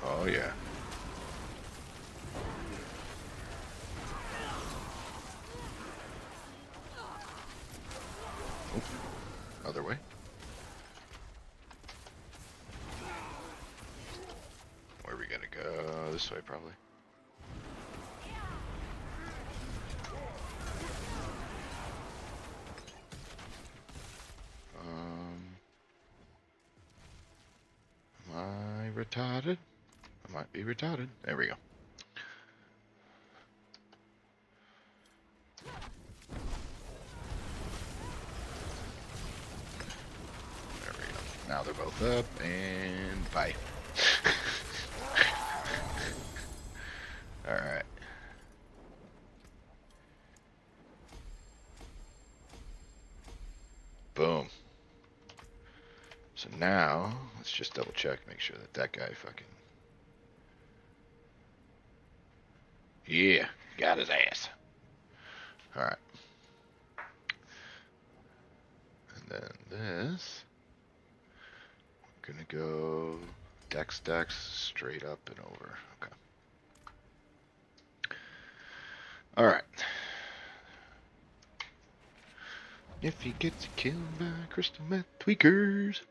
[SPEAKER 1] Oh yeah. Oh, other way. Where are we gonna go? This way, probably. Am I retarded? I might be retarded. There we go. There we go. Now they're both up, and bye. Alright. Boom. So now, let's just double check, make sure that that guy fucking... Yeah, got his ass. Alright. And then this... We're gonna go dex straight up and over. Okay. Alright. If he gets killed by crystal meth tweakers...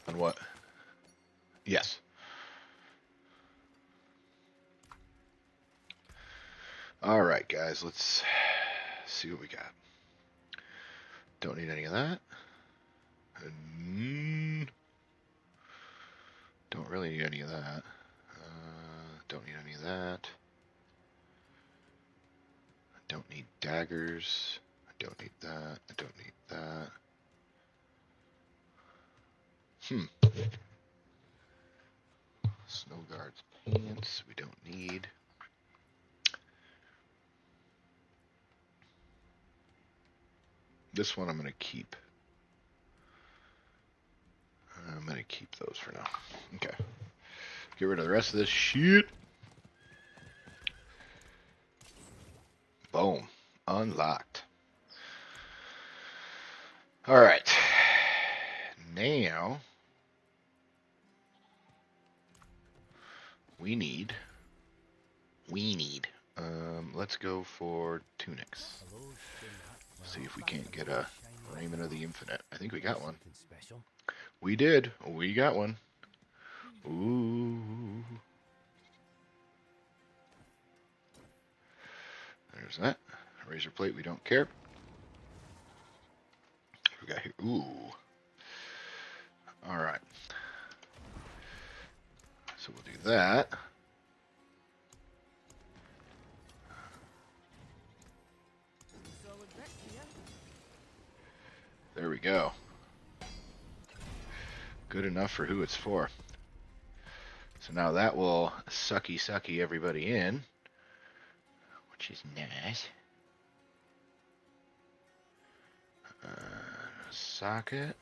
[SPEAKER 1] On what? Yes. Alright, guys, let's see what we got. Don't need any of that. Don't really need any of that. Don't need any of that. I don't need daggers. I don't need that. I don't need that. Snow guards pants. We don't need. This one I'm going to keep. I'm gonna keep those for now. Okay. Get rid of the rest of this shit. Boom. Unlocked. Alright. Now we need let's go for tunics. See if we can't get a Raiment of the Infinite. I think we got one. We did. We got one. Ooh. There's that. Razor plate, we don't care. We got here. Ooh. Alright. So we'll do that. There we go. Good enough for who it's for. So now that will sucky everybody in, which is nice. Socket.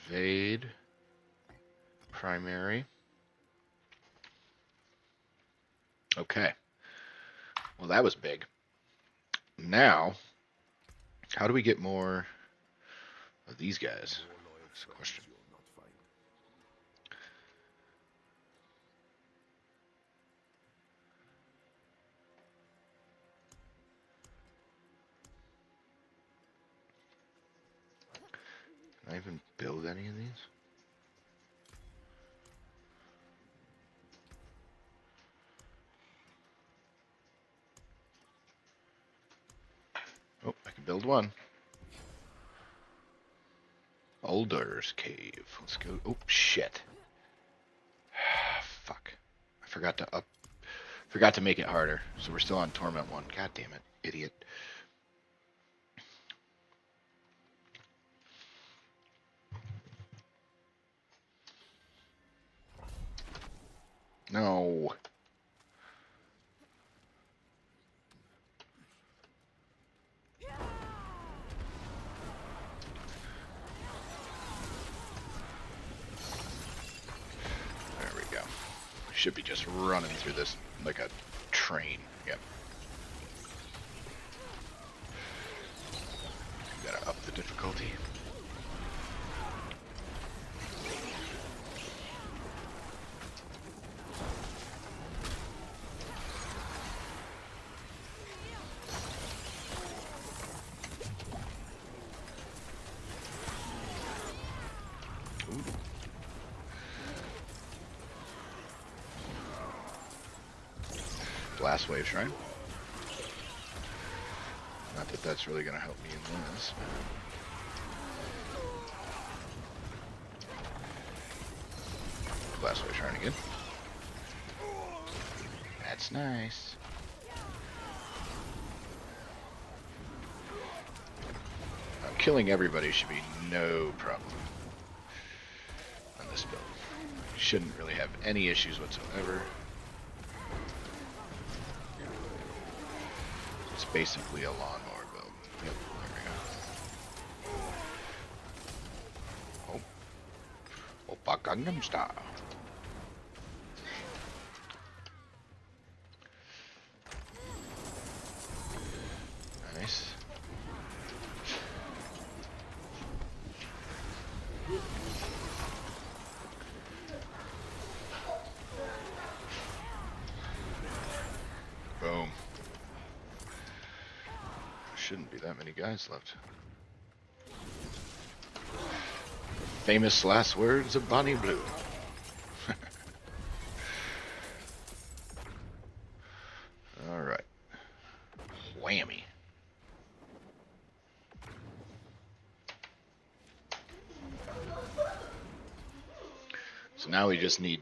[SPEAKER 1] Evade. Primary. Okay. Well, that was big. Now, how do we get more of these guys? That's the question. Can I even build any of these? Oh, I can build one. Alder's Cave. Let's go. Oh, shit. Fuck. I forgot to make it harder. So we're still on Torment 1. God damn it. Idiot. No. There we go. Should be just running through this like a train. Yep. Gotta up the difficulty. Blast Wave Shrine. Not that that's really going to help me in this. Blast Wave Shrine again. That's nice. Killing everybody should be no problem on this build. Shouldn't really have any issues whatsoever. It's basically a lawnmower build. Yep, there we go. Oh. Oppa Gangnam Style. Nice. Boom. Shouldn't be that many guys left. Famous last words of Bonnie Blue. Alright. Whammy. So now we just need